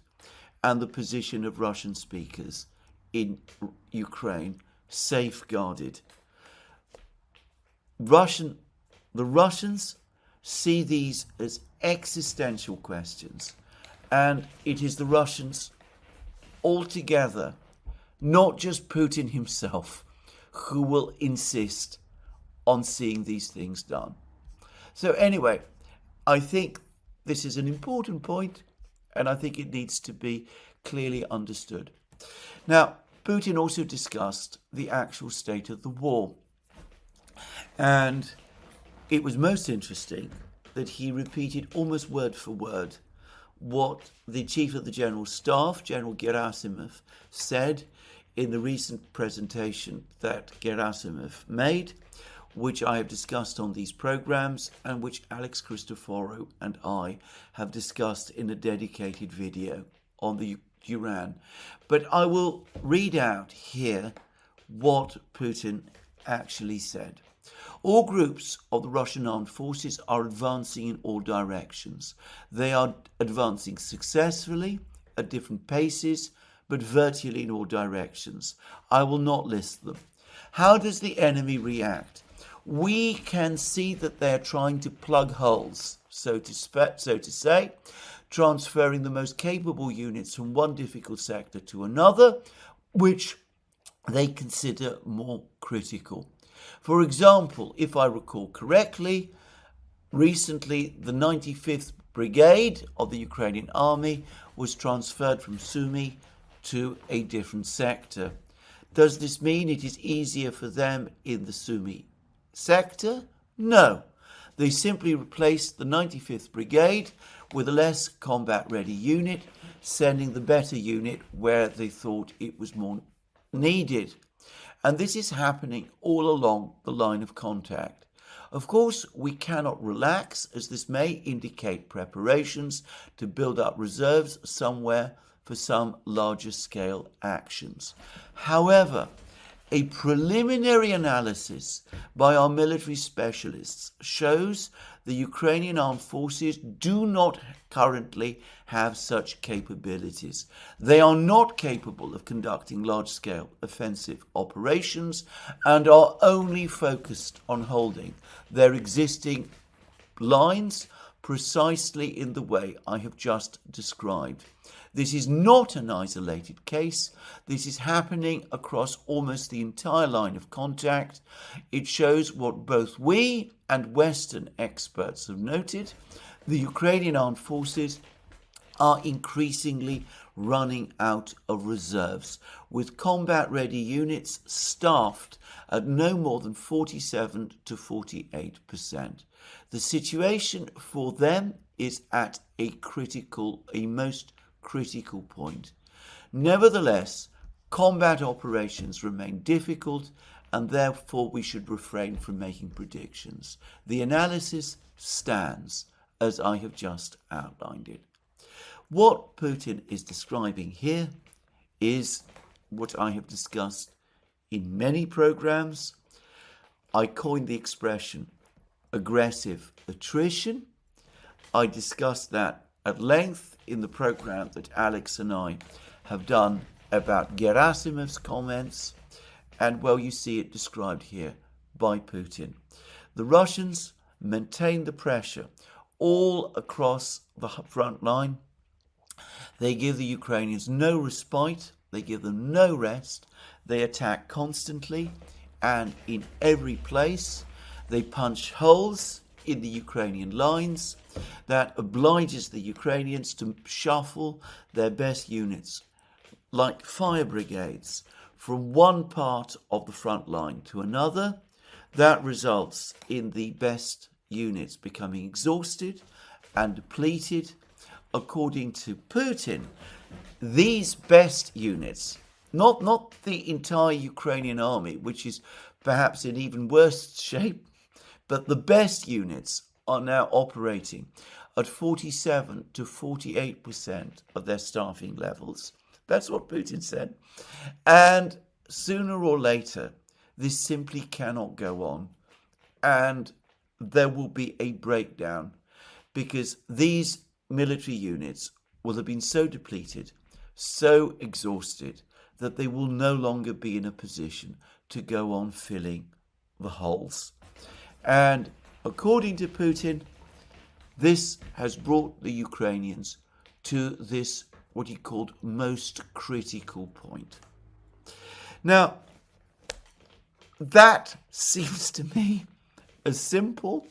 and the position of Russian speakers in Ukraine safeguarded. The Russians see these as existential questions, and it is the Russians altogether, not just Putin himself, who will insist on seeing these things done. So anyway, I think this is an important point, and I think it needs to be clearly understood. Now, Putin also discussed the actual state of the war, and it was most interesting that he repeated almost word for word what the Chief of the General Staff, General Gerasimov, said in the recent presentation that Gerasimov made, which I have discussed on these programs and which Alex Christoforou and I have discussed in a dedicated video on the Duran. But I will read out here what Putin actually said. All groups of the Russian armed forces are advancing in all directions. They are advancing successfully at different paces, but virtually in all directions. I will not list them. How does the enemy react? We can see that they're trying to plug holes, so to say, transferring the most capable units from one difficult sector to another, which they consider more critical. For example, if I recall correctly, recently the 95th Brigade of the Ukrainian army was transferred from Sumy to a different sector. Does this mean it is easier for them in the Sumy sector? No. They simply replaced the 95th Brigade with a less combat-ready unit, sending the better unit where they thought it was more needed. And this is happening all along the line of contact. Of course, we cannot relax, as this may indicate preparations to build up reserves somewhere for some larger scale actions. However, a preliminary analysis by our military specialists shows the Ukrainian armed forces do not currently have such capabilities. They are not capable of conducting large-scale offensive operations and are only focused on holding their existing lines precisely in the way I have just described. This is not an isolated case. This is happening across almost the entire line of contact. It shows what both we and Western experts have noted. The Ukrainian armed forces are increasingly running out of reserves, with combat-ready units staffed at no more than 47 to 48%. The situation for them is at a most critical point. Nevertheless, combat operations remain difficult, and therefore we should refrain from making predictions. The analysis stands as I have just outlined it. What Putin is describing here is what I have discussed in many programs. I coined the expression aggressive attrition. I discussed that at length in the program that Alex and I have done about Gerasimov's comments, and well, you see it described here by Putin. The Russians maintain the pressure all across the front line. They give the Ukrainians no respite, they give them no rest, they attack constantly and in every place. They punch holes in the Ukrainian lines that obliges the Ukrainians to shuffle their best units, like fire brigades, from one part of the front line to another. That results in the best units becoming exhausted and depleted. According to Putin, these best units, not the entire Ukrainian army, which is perhaps in even worse shape, but the best units are now operating at 47 to 48% of their staffing levels. That's what Putin said. And sooner or later, this simply cannot go on. And there will be a breakdown because these military units will have been so depleted, so exhausted, that they will no longer be in a position to go on filling the holes. And according to Putin, this has brought the Ukrainians to this, what he called, most critical point. Now, that seems to me a simple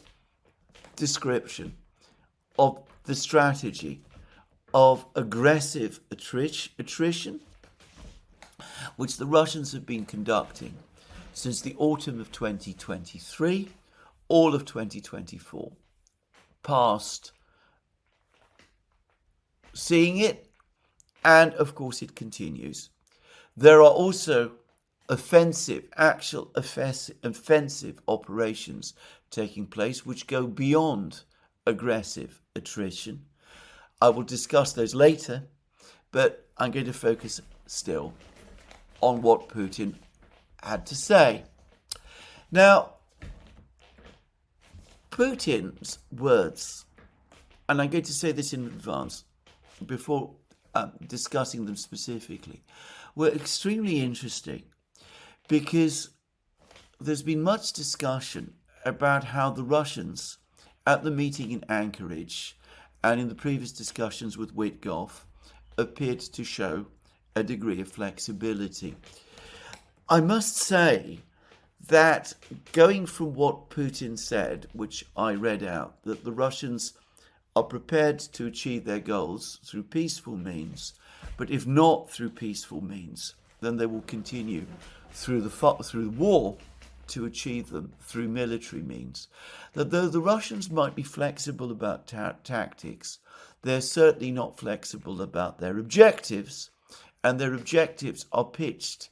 description of the strategy of aggressive attrition, which the Russians have been conducting since the autumn of 2023, all of 2024, past seeing it, and of course it continues. There are also offensive operations taking place which go beyond aggressive attrition. I will discuss those later, but I'm going to focus still on what Putin had to say. Now, Putin's words, and I'm going to say this in advance before discussing them specifically, were extremely interesting because there's been much discussion about how the Russians, at the meeting in Anchorage and in the previous discussions with Witkoff, appeared to show a degree of flexibility. I must say that going from what Putin said, which I read out, that the Russians are prepared to achieve their goals through peaceful means, but if not through peaceful means, then they will continue through the war to achieve them through military means. That though the Russians might be flexible about tactics, they're certainly not flexible about their objectives, and their objectives are pitched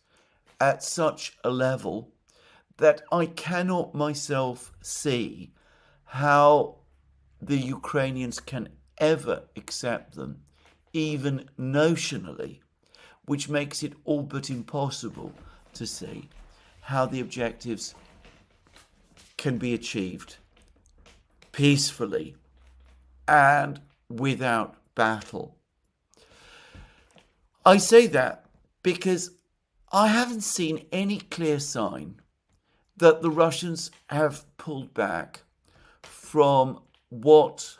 at such a level that I cannot myself see how the Ukrainians can ever accept them, even notionally, which makes it all but impossible to see how the objectives can be achieved peacefully and without battle. I say that because I haven't seen any clear sign that the Russians have pulled back from what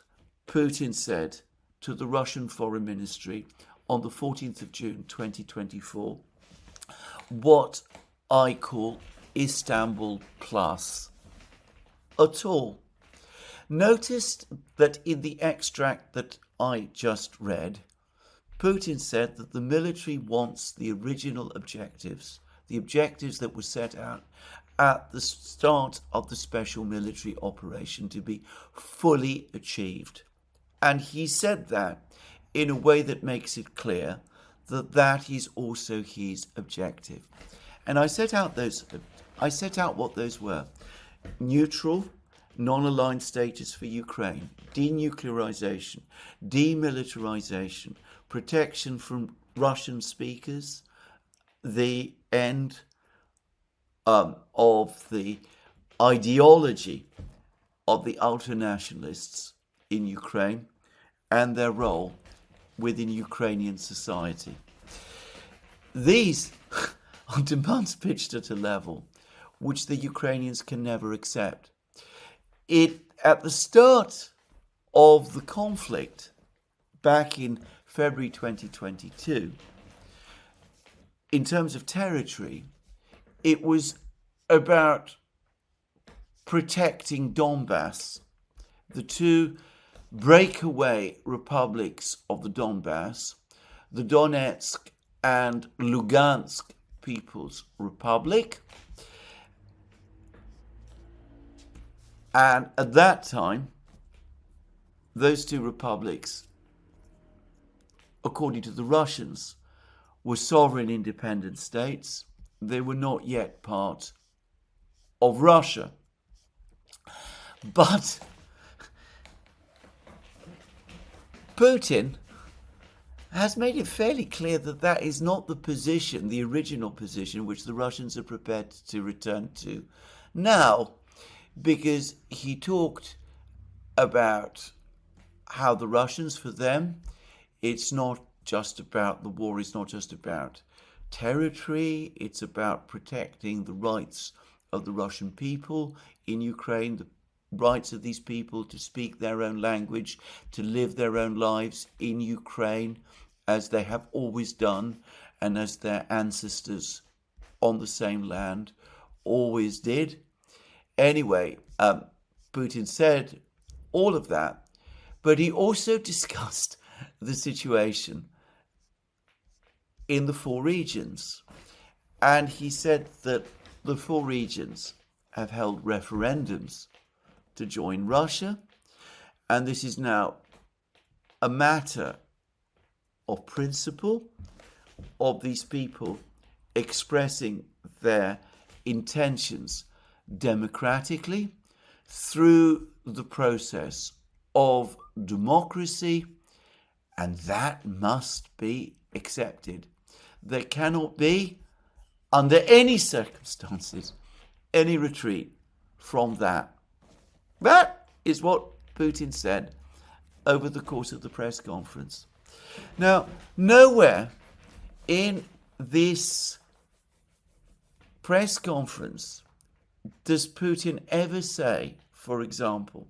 Putin said to the Russian Foreign Ministry on the 14th of June 2024, what I call Istanbul Plus at all. Notice that in the extract that I just read, Putin said that the military wants the original objectives, the objectives that were set out at the start of the special military operation, to be fully achieved. And he said that in a way that makes it clear that that is also his objective. And I set out what those were: neutral, non-aligned status for Ukraine, denuclearization, demilitarization, protection from Russian speakers, the end of the ideology of the ultranationalists in Ukraine and their role within Ukrainian society. These are demands pitched at a level which the Ukrainians can never accept. At the start of the conflict, back in February 2022, in terms of territory, it was about protecting Donbass, the two breakaway republics of the Donbass, the Donetsk and Lugansk People's Republic. And at that time, those two republics, according to the Russians, were sovereign independent states. They were not yet part of Russia. But Putin has made it fairly clear that that is not the position, the original position, which the Russians are prepared to return to now, because he talked about how the Russians, for them, it's not just about the war, it's not just about territory, it's about protecting the rights of the Russian people in Ukraine, the rights of these people to speak their own language, to live their own lives in Ukraine, as they have always done, and as their ancestors on the same land always did. Anyway, Putin said all of that, but he also discussed the situation in the four regions. And he said that the four regions have held referendums to join Russia, and this is now a matter of principle of these people expressing their intentions democratically through the process of democracy, and that must be accepted. There cannot be, under any circumstances, any retreat from that. That is what Putin said over the course of the press conference. Now, nowhere in this press conference does Putin ever say, for example,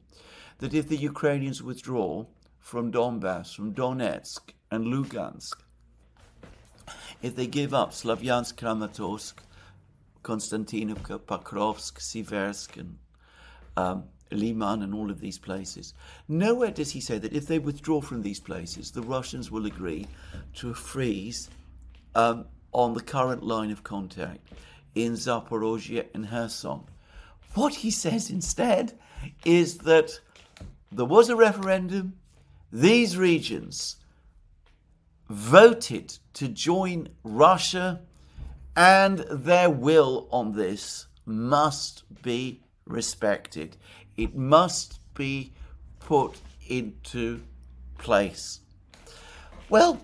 that if the Ukrainians withdraw from Donbass, from Donetsk and Lugansk, if they give up Slavyansk, Kramatorsk, Konstantinovka, Pokrovsk, Siversk, and Liman, and all of these places, nowhere does he say that if they withdraw from these places, the Russians will agree to a freeze on the current line of contact in Zaporozhye and Kherson. What he says instead is that there was a referendum, these regions voted to join Russia, and their will on this must be respected. It must be put into place. Well,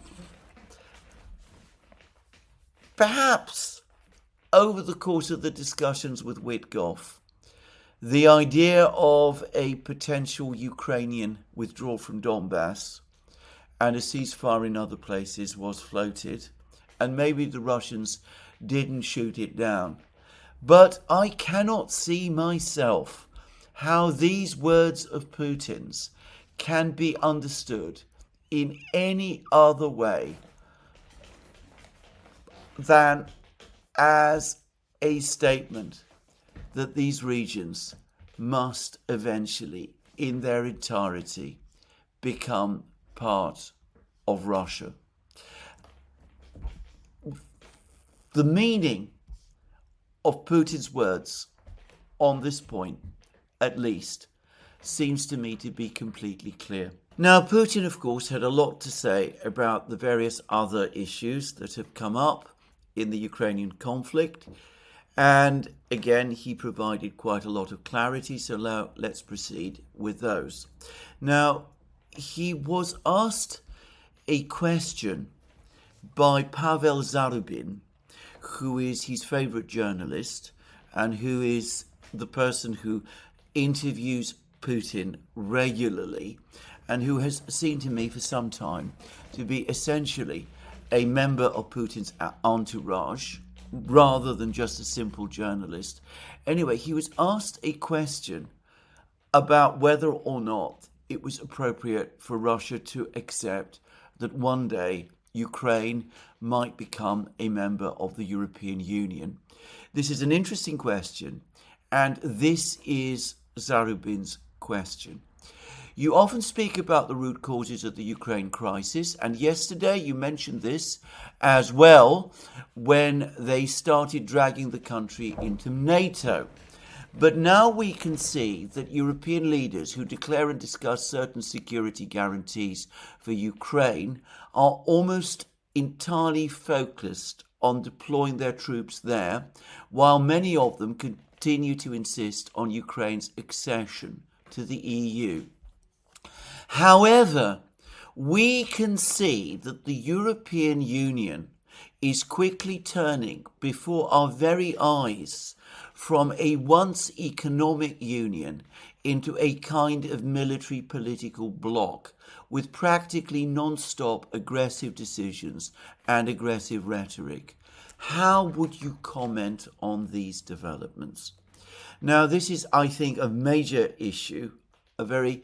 perhaps over the course of the discussions with Witkoff, the idea of a potential Ukrainian withdrawal from Donbass and a ceasefire in other places was floated, and maybe the Russians didn't shoot it down. But I cannot see myself how these words of Putin's can be understood in any other way than as a statement that these regions must eventually, in their entirety, become part of Russia. The meaning of Putin's words on this point, at least, seems to me to be completely clear. Now, Putin, of course, had a lot to say about the various other issues that have come up in the Ukrainian conflict. And again, he provided quite a lot of clarity, so now let's proceed with those. Now, he was asked a question by Pavel Zarubin, who is his favorite journalist and who is the person who interviews Putin regularly and who has seemed to me for some time to be essentially a member of Putin's entourage rather than just a simple journalist. Anyway, he was asked a question about whether or not it was appropriate for Russia to accept that one day Ukraine might become a member of the European Union. This is an interesting question, and this is Zarubin's question. You often speak about the root causes of the Ukraine crisis, and yesterday you mentioned this as well when they started dragging the country into NATO. But now we can see that European leaders who declare and discuss certain security guarantees for Ukraine are almost entirely focused on deploying their troops there, while many of them continue to insist on Ukraine's accession to the EU. However, we can see that the European Union is quickly turning before our very eyes from a once economic union into a kind of military political bloc with practically non-stop aggressive decisions and aggressive rhetoric. How would you comment on these developments? Now, this is, I think, a major issue, a very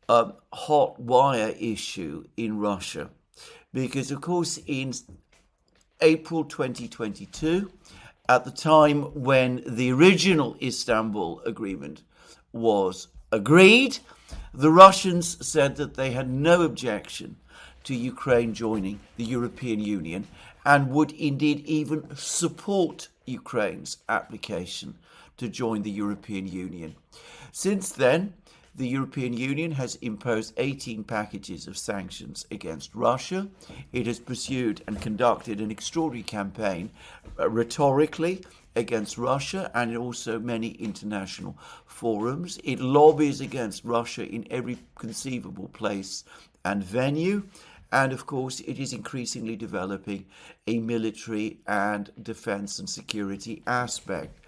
hot wire issue in Russia, because, of course, in April 2022, at the time when the original Istanbul Agreement was agreed, the Russians said that they had no objection to Ukraine joining the European Union and would indeed even support Ukraine's application to join the European Union. Since then, the European Union has imposed 18 packages of sanctions against Russia. It has pursued and conducted an extraordinary campaign rhetorically against Russia and also many international forums. It lobbies against Russia in every conceivable place and venue. And of course, it is increasingly developing a military and defense and security aspect.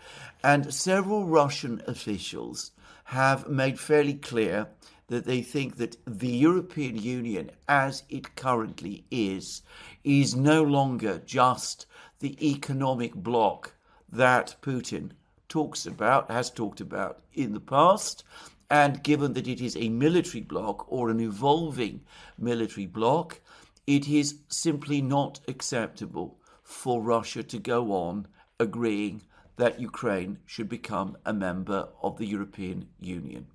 And several Russian officials have made fairly clear that they think that the European Union, as it currently is no longer just the economic bloc that Putin has talked about in the past. And given that it is a military bloc or an evolving military bloc, it is simply not acceptable for Russia to go on agreeing that Ukraine should become a member of the European Union.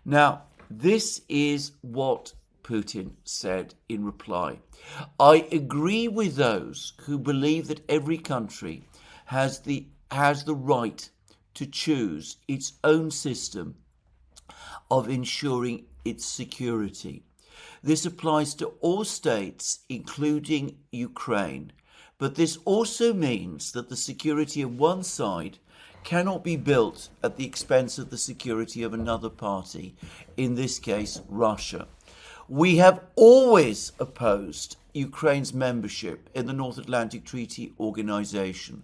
Now, this is what Putin said in reply. I agree with those who believe that every country has the right to choose its own system of ensuring its security. This applies to all states, including Ukraine. But this also means that the security of one side cannot be built at the expense of the security of another party, in this case, Russia. We have always opposed Ukraine's membership in the North Atlantic Treaty Organization,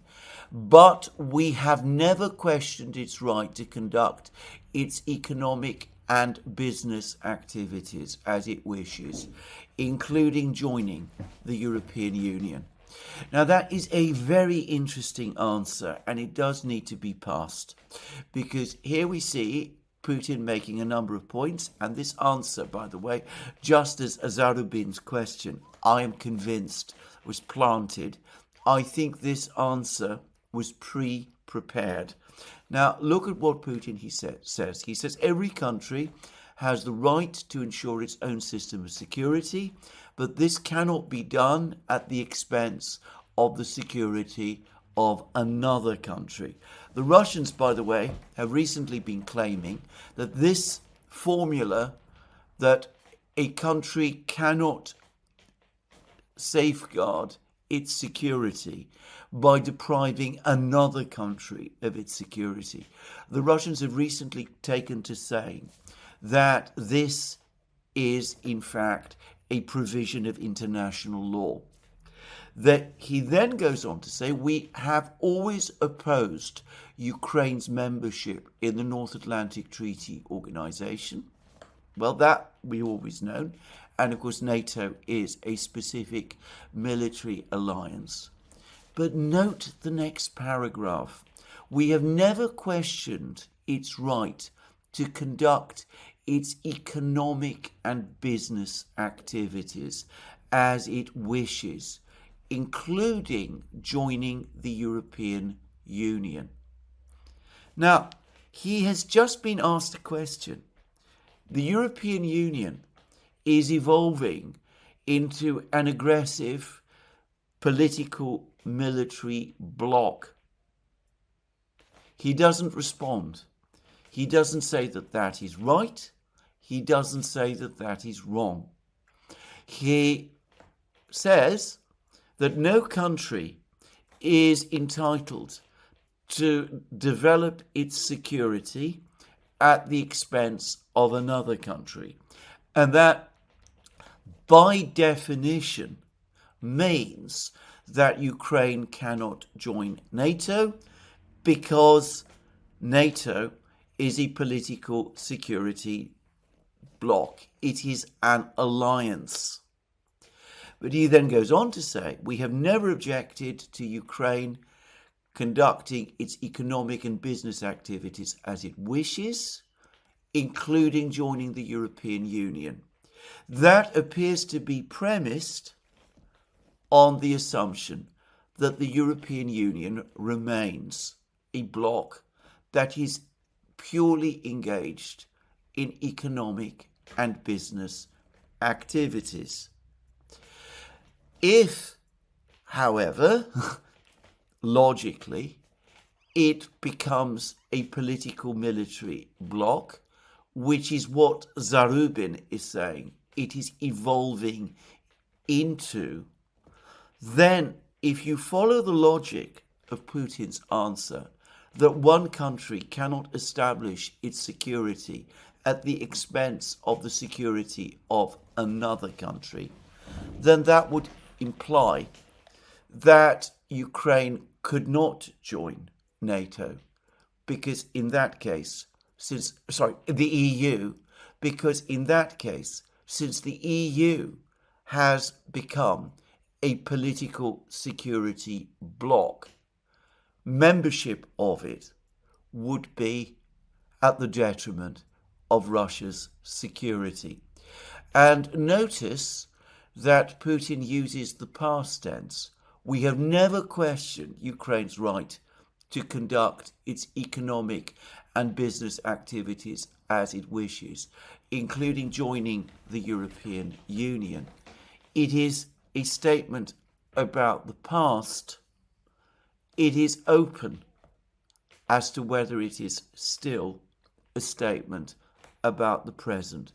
but we have never questioned its right to conduct its economic and business activities as it wishes, including joining the European Union. Now, that is a very interesting answer, and it does need to be passed, because here we see Putin making a number of points, and this answer, by the way, just as Zarubin's question, I am convinced, was planted. I think this answer was pre-prepared. Now, look at what Putin says. He says every country has the right to ensure its own system of security, but this cannot be done at the expense of the security of another country. The Russians, by the way, have recently been claiming that this formula, that a country cannot safeguard its security by depriving another country of its security. The Russians have recently taken to saying that this is, in fact, a provision of international law. That he then goes on to say, we have always opposed Ukraine's membership in the North Atlantic Treaty Organization. Well, that we always known. And of course, NATO is a specific military alliance. But note the next paragraph. We have never questioned its right to conduct its economic and business activities as it wishes, including joining the European Union. Now, he has just been asked a question. The European Union is evolving into an aggressive political military bloc. He doesn't respond. He doesn't say that that is right. He doesn't say that that is wrong. He says that no country is entitled to develop its security at the expense of another country. And that, by definition, means that Ukraine cannot join NATO because NATO is a political security bloc. It is an alliance. But he then goes on to say, we have never objected to Ukraine conducting its economic and business activities as it wishes, including joining the European Union. That appears to be premised on the assumption that the European Union remains a bloc that is purely engaged in economic and business activities. If, however, logically, it becomes a political military bloc, which is what Zarubin is saying, it is evolving into, then if you follow the logic of Putin's answer, that one country cannot establish its security at the expense of the security of another country, then that would imply that Ukraine could not join NATO, because in that case, the EU, because in that case, since the EU has become a political security bloc, membership of it would be at the detriment of Russia's security. And notice that Putin uses the past tense. We have never questioned Ukraine's right to conduct its economic and business activities as it wishes, including joining the European Union. It is a statement about the past. It is open as to whether it is still a statement about the present.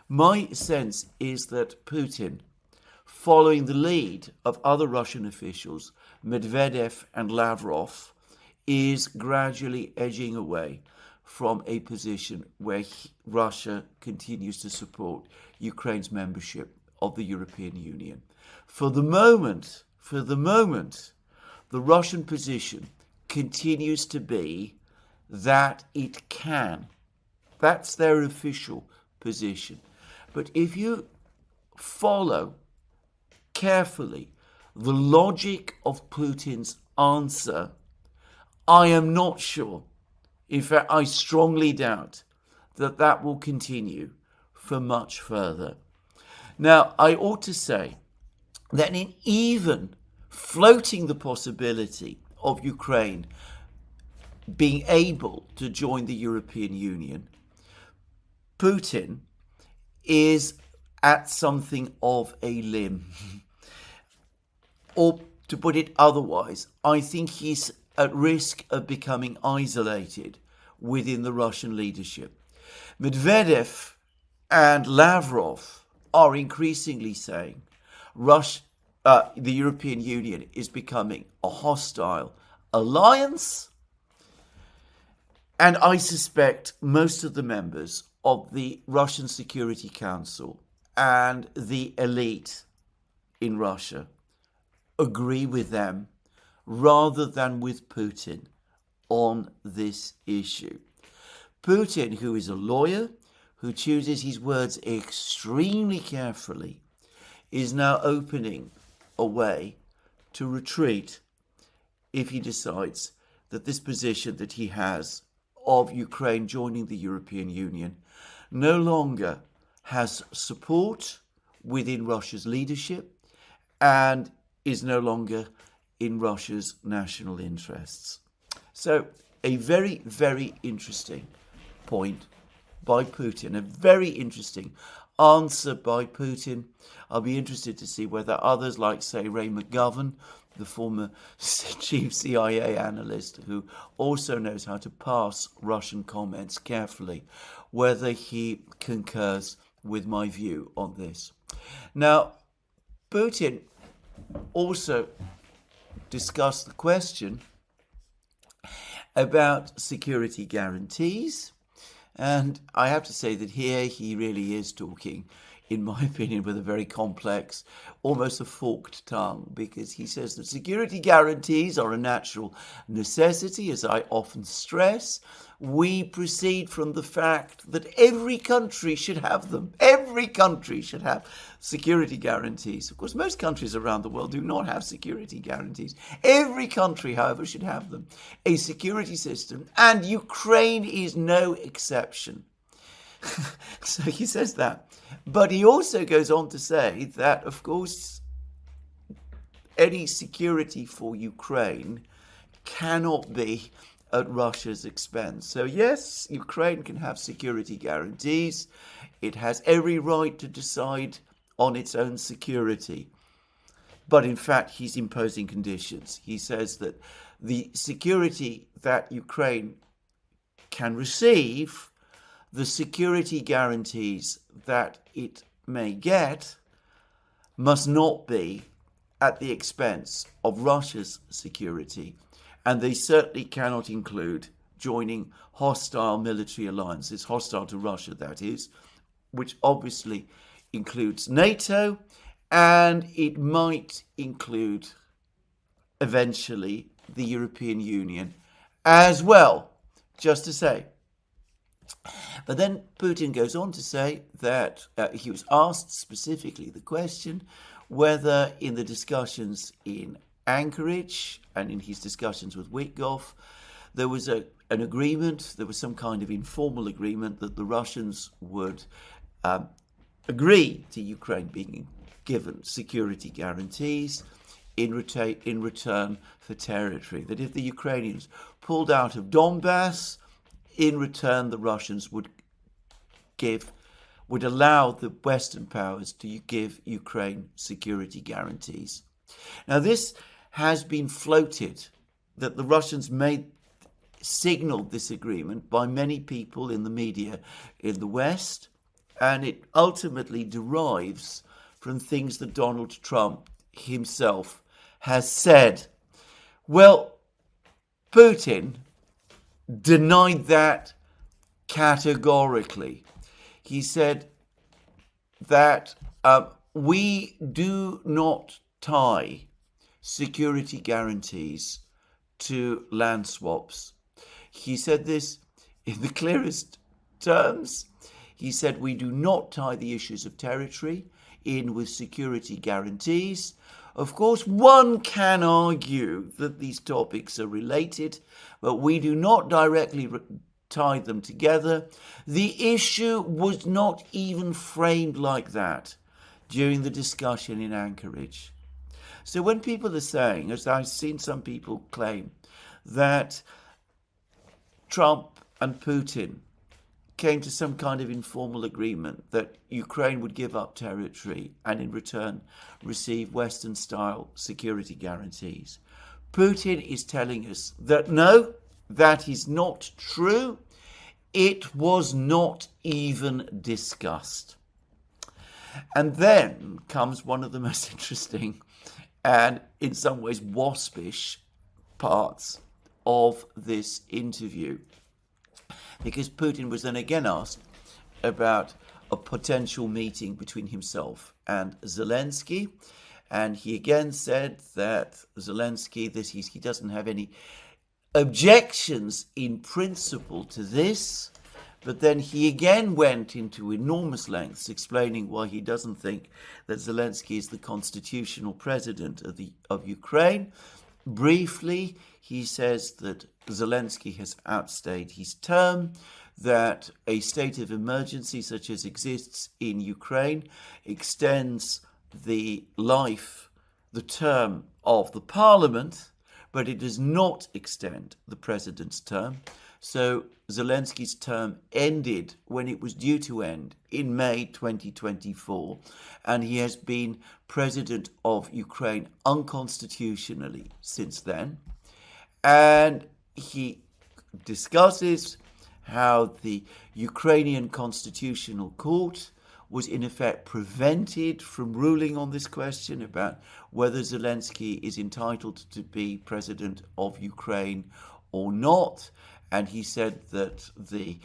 My sense is that Putin, following the lead of other Russian officials, Medvedev and Lavrov, is gradually edging away from a position where Russia continues to support Ukraine's membership of the European Union. For the moment, the Russian position continues to be that it can. That's their official position. But if you follow carefully the logic of Putin's answer, I am not sure. In fact, I strongly doubt that that will continue for much further. Now, I ought to say that in even floating the possibility of Ukraine being able to join the European Union, Putin is at something of a limb. Or to put it otherwise, I think he's at risk of becoming isolated within the Russian leadership. Medvedev and Lavrov are increasingly saying the European Union is becoming a hostile alliance, and I suspect most of the members of the Russian Security Council and the elite in Russia agree with them rather than with Putin on this issue. Putin, who is a lawyer, who chooses his words extremely carefully, is now opening a way to retreat if he decides that this position that he has of Ukraine joining the European Union no longer has support within Russia's leadership and is no longer in Russia's national interests. So a very, very interesting point by Putin, a very interesting answer by Putin. I'll be interested to see whether others, like, say, Ray McGovern, the former chief CIA analyst who also knows how to pass Russian comments carefully, whether he concurs with my view on this. Now, Putin also discussed the question about security guarantees. And I have to say that here he really is talking, in my opinion, with a very complex, almost a forked tongue, because he says that security guarantees are a natural necessity, as I often stress. We proceed from the fact that every country should have them. Every country should have security guarantees. Of course, most countries around the world do not have security guarantees. Every country, however, should have them. A security system, and Ukraine is no exception. So he says that. But he also goes on to say that, of course, any security for Ukraine cannot be at Russia's expense. So yes, Ukraine can have security guarantees. It has every right to decide on its own security. But in fact, he's imposing conditions. He says that the security that Ukraine can receive, the security guarantees that it may get, must not be at the expense of Russia's security. And they certainly cannot include joining hostile military alliances, hostile to Russia, that is, which obviously includes NATO, and it might include eventually the European Union as well, just to say. But then Putin goes on to say that he was asked specifically the question whether in the discussions in Anchorage and in his discussions with Witkoff, there was an agreement, there was some kind of informal agreement that the Russians would agree to Ukraine being given security guarantees in return for territory. That if the Ukrainians pulled out of Donbass, in return the Russians would allow the Western powers to give Ukraine security guarantees. Now this has been floated, that the Russians signaled this agreement by many people in the media in the West, and it ultimately derives from things that Donald Trump himself has said. Well, Putin denied that categorically. He said that we do not tie security guarantees to land swaps. He said this in the clearest terms. He said we do not tie the issues of territory in with security guarantees. Of course, one can argue that these topics are related, but we do not directly tie them together. The issue was not even framed like that during the discussion in Anchorage. So when people are saying, as I've seen some people claim, that Trump and Putin came to some kind of informal agreement that Ukraine would give up territory and in return receive Western-style security guarantees, Putin is telling us that no, that is not true. It was not even discussed. And then comes one of the most interesting and in some ways waspish parts of this interview, because Putin was then again asked about a potential meeting between himself and Zelensky, and he again said that Zelensky, that he doesn't have any objections in principle to this, But then he again went into enormous lengths explaining why he doesn't think that Zelensky is the constitutional president of Ukraine. Briefly, he says that Zelensky has outstayed his term, that a state of emergency such as exists in Ukraine extends the term of the parliament, but it does not extend the president's term. So Zelensky's term ended when it was due to end in May 2024, and he has been president of Ukraine unconstitutionally since then. And he discusses how the Ukrainian Constitutional Court was in effect prevented from ruling on this question about whether Zelensky is entitled to be president of Ukraine or not. And he said that the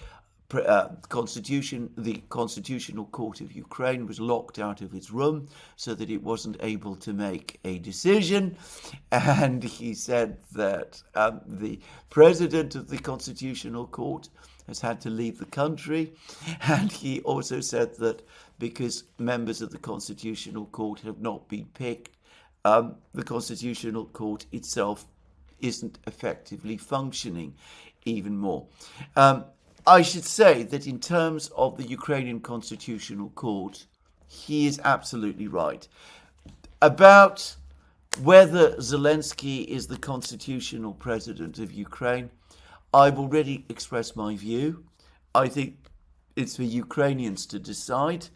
Constitutional Court of Ukraine was locked out of its room so that it wasn't able to make a decision. And he said that the president of the Constitutional Court has had to leave the country. And he also said that because members of the Constitutional Court have not been picked, the Constitutional Court itself isn't effectively functioning even more. I should say that in terms of the Ukrainian Constitutional Court, he is absolutely right. About whether Zelensky is the constitutional president of Ukraine, I've already expressed my view. I think it's for Ukrainians to decide,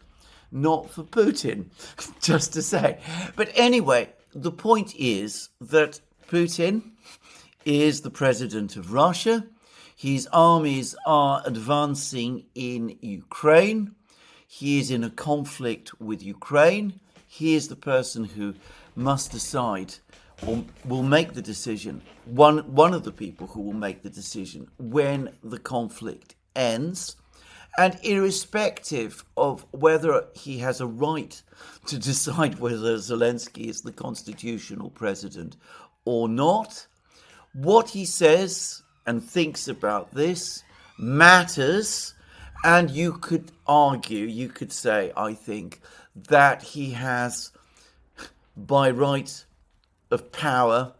not for Putin, just to say. But anyway, the point is that Putin is the president of Russia. His armies are advancing in Ukraine. He is in a conflict with Ukraine. He is the person who must decide or will make the decision, one of the people who will make the decision when the conflict ends. And irrespective of whether he has a right to decide whether Zelensky is the constitutional president or not, what he says and thinks about this matters. And you could argue, you could say, I think, that he has, by right of power,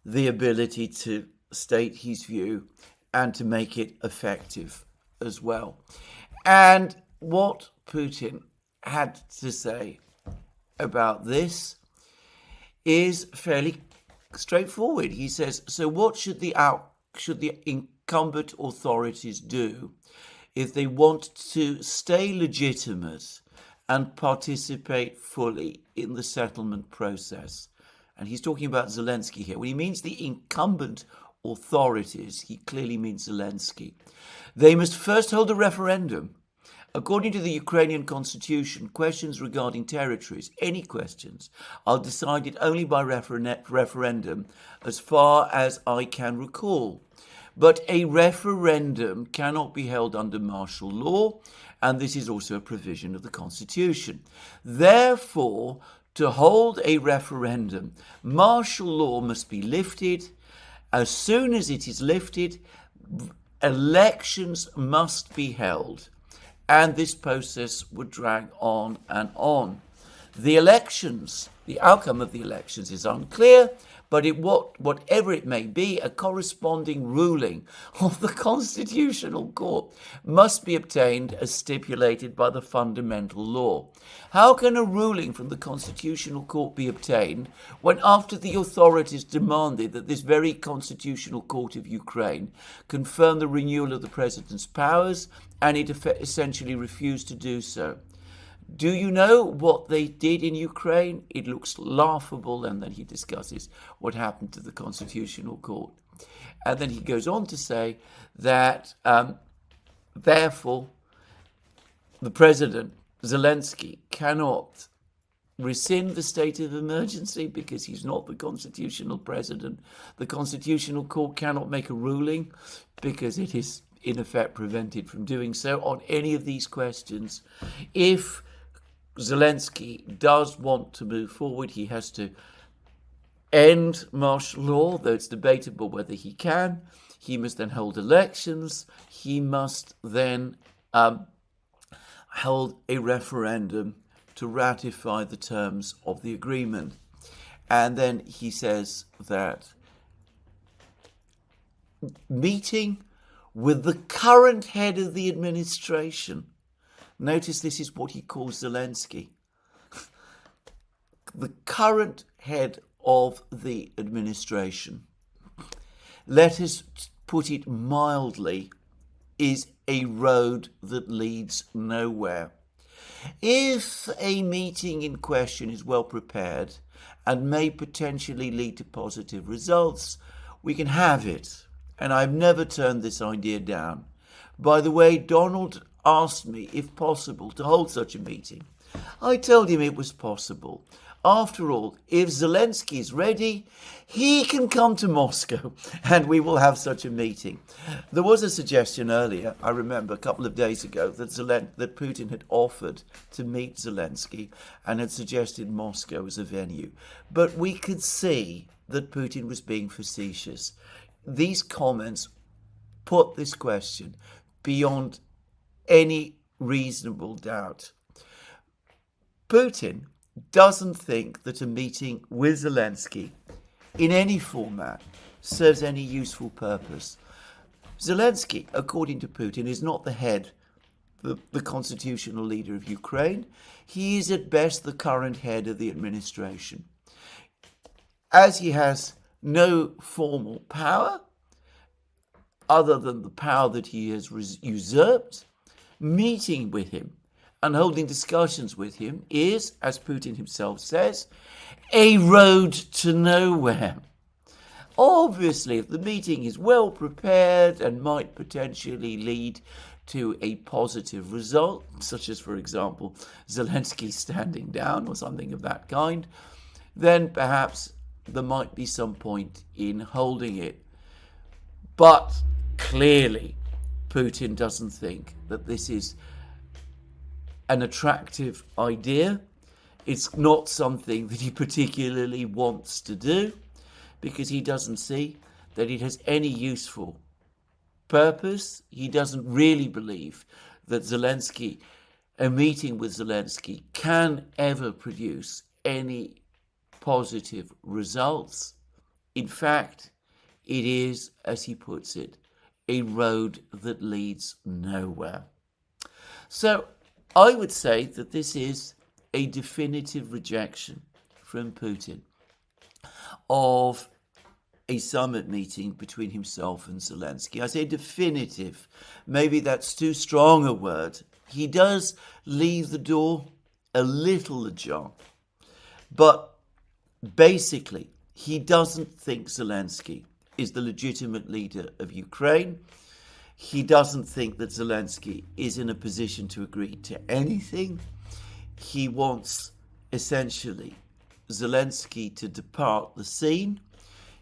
the ability to state his view and to make it effective as well. And what Putin had to say about this is fairly straightforward. He says, so what should the incumbent authorities do if they want to stay legitimate and participate fully in the settlement process? And he's talking about Zelensky here. When he means the incumbent authorities, he clearly means Zelensky. They must first hold a referendum. According to the Ukrainian constitution, questions regarding territories, any questions, are decided only by referendum as far as I can recall. But a referendum cannot be held under martial law, and this is also a provision of the constitution. Therefore, to hold a referendum, martial law must be lifted. As soon as it is lifted, elections must be held. And this process would drag on and on. The elections, the outcome of the elections is unclear, but whatever it may be, a corresponding ruling of the Constitutional Court must be obtained as stipulated by the fundamental law. How can a ruling from the Constitutional Court be obtained when, after the authorities demanded that this very Constitutional Court of Ukraine confirm the renewal of the president's powers, and it essentially refused to do so? Do you know what they did in Ukraine? It looks laughable, and then he discusses what happened to the Constitutional Court. And then he goes on to say that, therefore, the president, Zelensky, cannot rescind the state of emergency because he's not the constitutional president. The Constitutional Court cannot make a ruling because it is, in effect, prevented from doing so on any of these questions. If Zelensky does want to move forward, he has to end martial law, though it's debatable whether he can. He must then hold elections. He must then held a referendum to ratify the terms of the agreement. And then he says that meeting with the current head of the administration, notice this is what he calls Zelensky, the current head of the administration, let us put it mildly, is a road that leads nowhere. If a meeting in question is well prepared and may potentially lead to positive results, we can have it. And I've never turned this idea down. By the way, Donald asked me, if possible, to hold such a meeting. I told him it was possible. After all, if Zelensky is ready, he can come to Moscow and we will have such a meeting. There was a suggestion earlier, I remember a couple of days ago, that Putin had offered to meet Zelensky and had suggested Moscow as a venue. But we could see that Putin was being facetious. These comments put this question beyond any reasonable doubt. Putin doesn't think that a meeting with Zelensky in any format serves any useful purpose. Zelensky, according to Putin, is not the head, the constitutional leader of Ukraine. He is at best the current head of the administration. As he has no formal power, other than the power that he has usurped, meeting with him and holding discussions with him is, as Putin himself says, a road to nowhere. Obviously, if the meeting is well prepared and might potentially lead to a positive result, such as, for example, Zelensky standing down or something of that kind, then perhaps there might be some point in holding it. But clearly, Putin doesn't think that this is an attractive idea. It's not something that he particularly wants to do because he doesn't see that it has any useful purpose. He doesn't really believe that a meeting with Zelensky can ever produce any positive results. In fact, it is, as he puts it, a road that leads nowhere. So I would say that this is a definitive rejection from Putin of a summit meeting between himself and Zelensky. I say definitive. Maybe that's too strong a word. He does leave the door a little ajar. But basically, he doesn't think Zelensky is the legitimate leader of Ukraine. He doesn't think that Zelensky is in a position to agree to anything. He wants, essentially, Zelensky to depart the scene.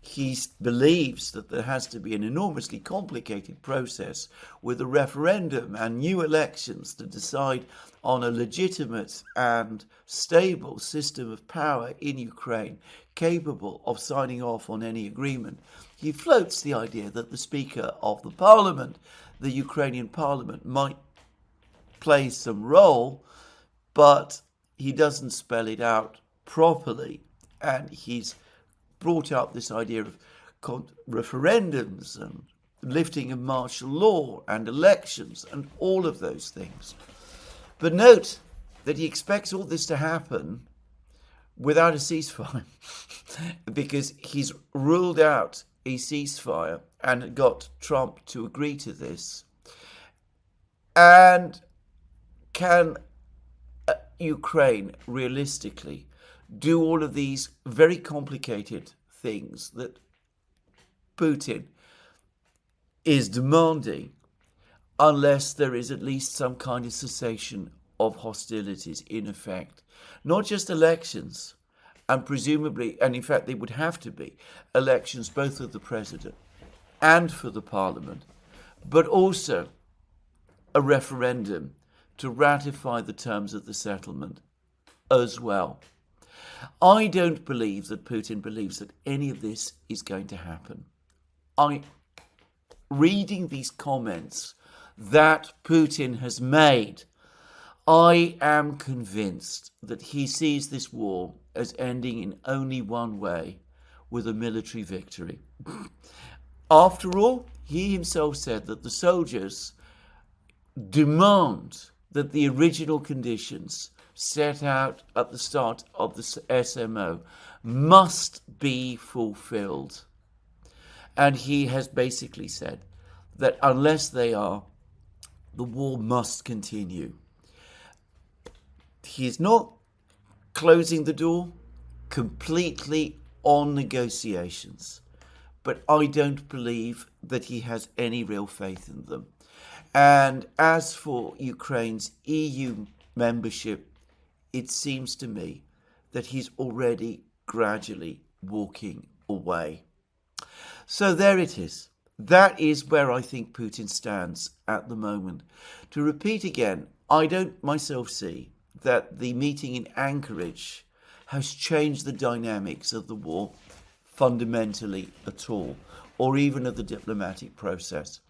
He believes that there has to be an enormously complicated process with a referendum and new elections to decide on a legitimate and stable system of power in Ukraine, capable of signing off on any agreement. He floats the idea that the Speaker of the Parliament, the Ukrainian Parliament, might play some role, but he doesn't spell it out properly. And he's brought up this idea of referendums and lifting of martial law and elections and all of those things. But note that he expects all this to happen without a ceasefire because he's ruled out a ceasefire and got Trump to agree to this. And can Ukraine realistically do all of these very complicated things that Putin is demanding unless there is at least some kind of cessation of hostilities in effect? Not just elections, and presumably, and in fact they would have to be, elections both of the president and for the parliament, but also a referendum to ratify the terms of the settlement as well. I don't believe that Putin believes that any of this is going to happen. Reading these comments that Putin has made, I am convinced that he sees this war as ending in only one way, with a military victory. After all, he himself said that the soldiers demand that the original conditions set out at the start of the SMO must be fulfilled. And he has basically said that unless they are, the war must continue. He is not closing the door completely on negotiations, but I don't believe that he has any real faith in them. And as for Ukraine's EU membership, it seems to me that he's already gradually walking away. So there it is. That is where I think Putin stands at the moment. To repeat again, I don't myself see that the meeting in Anchorage has changed the dynamics of the war fundamentally at all, or even of the diplomatic process.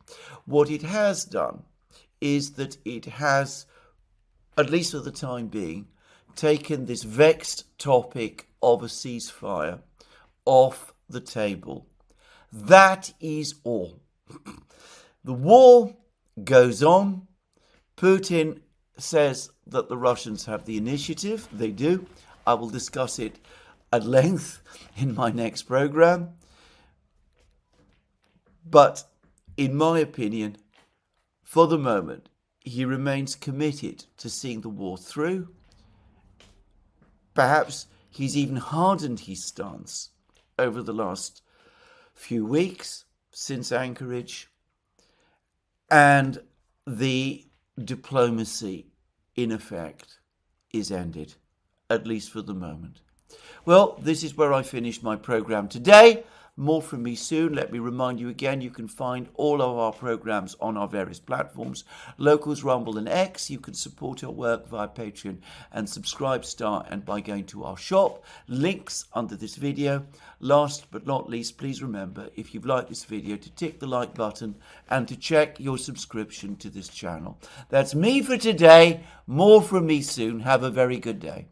What it has done is that it has, at least for the time being, taken this vexed topic of a ceasefire off the table. That is all. The war goes on. Putin says that the Russians have the initiative. They do. I will discuss it at length in my next program. But in my opinion, for the moment, he remains committed to seeing the war through. Perhaps he's even hardened his stance over the last few weeks since Anchorage, and the diplomacy, in effect, is ended, at least for the moment. Well, this is where I finish my program today. More from me soon. Let me remind you again, you can find all of our programs on our various platforms, Locals, Rumble and X. You can support our work via Patreon and Subscribe Star and by going to our shop. Links under this video. Last but not least, please remember, if you've liked this video, to tick the like button and to check your subscription to this channel. That's me for today. More from me soon. Have a very good day.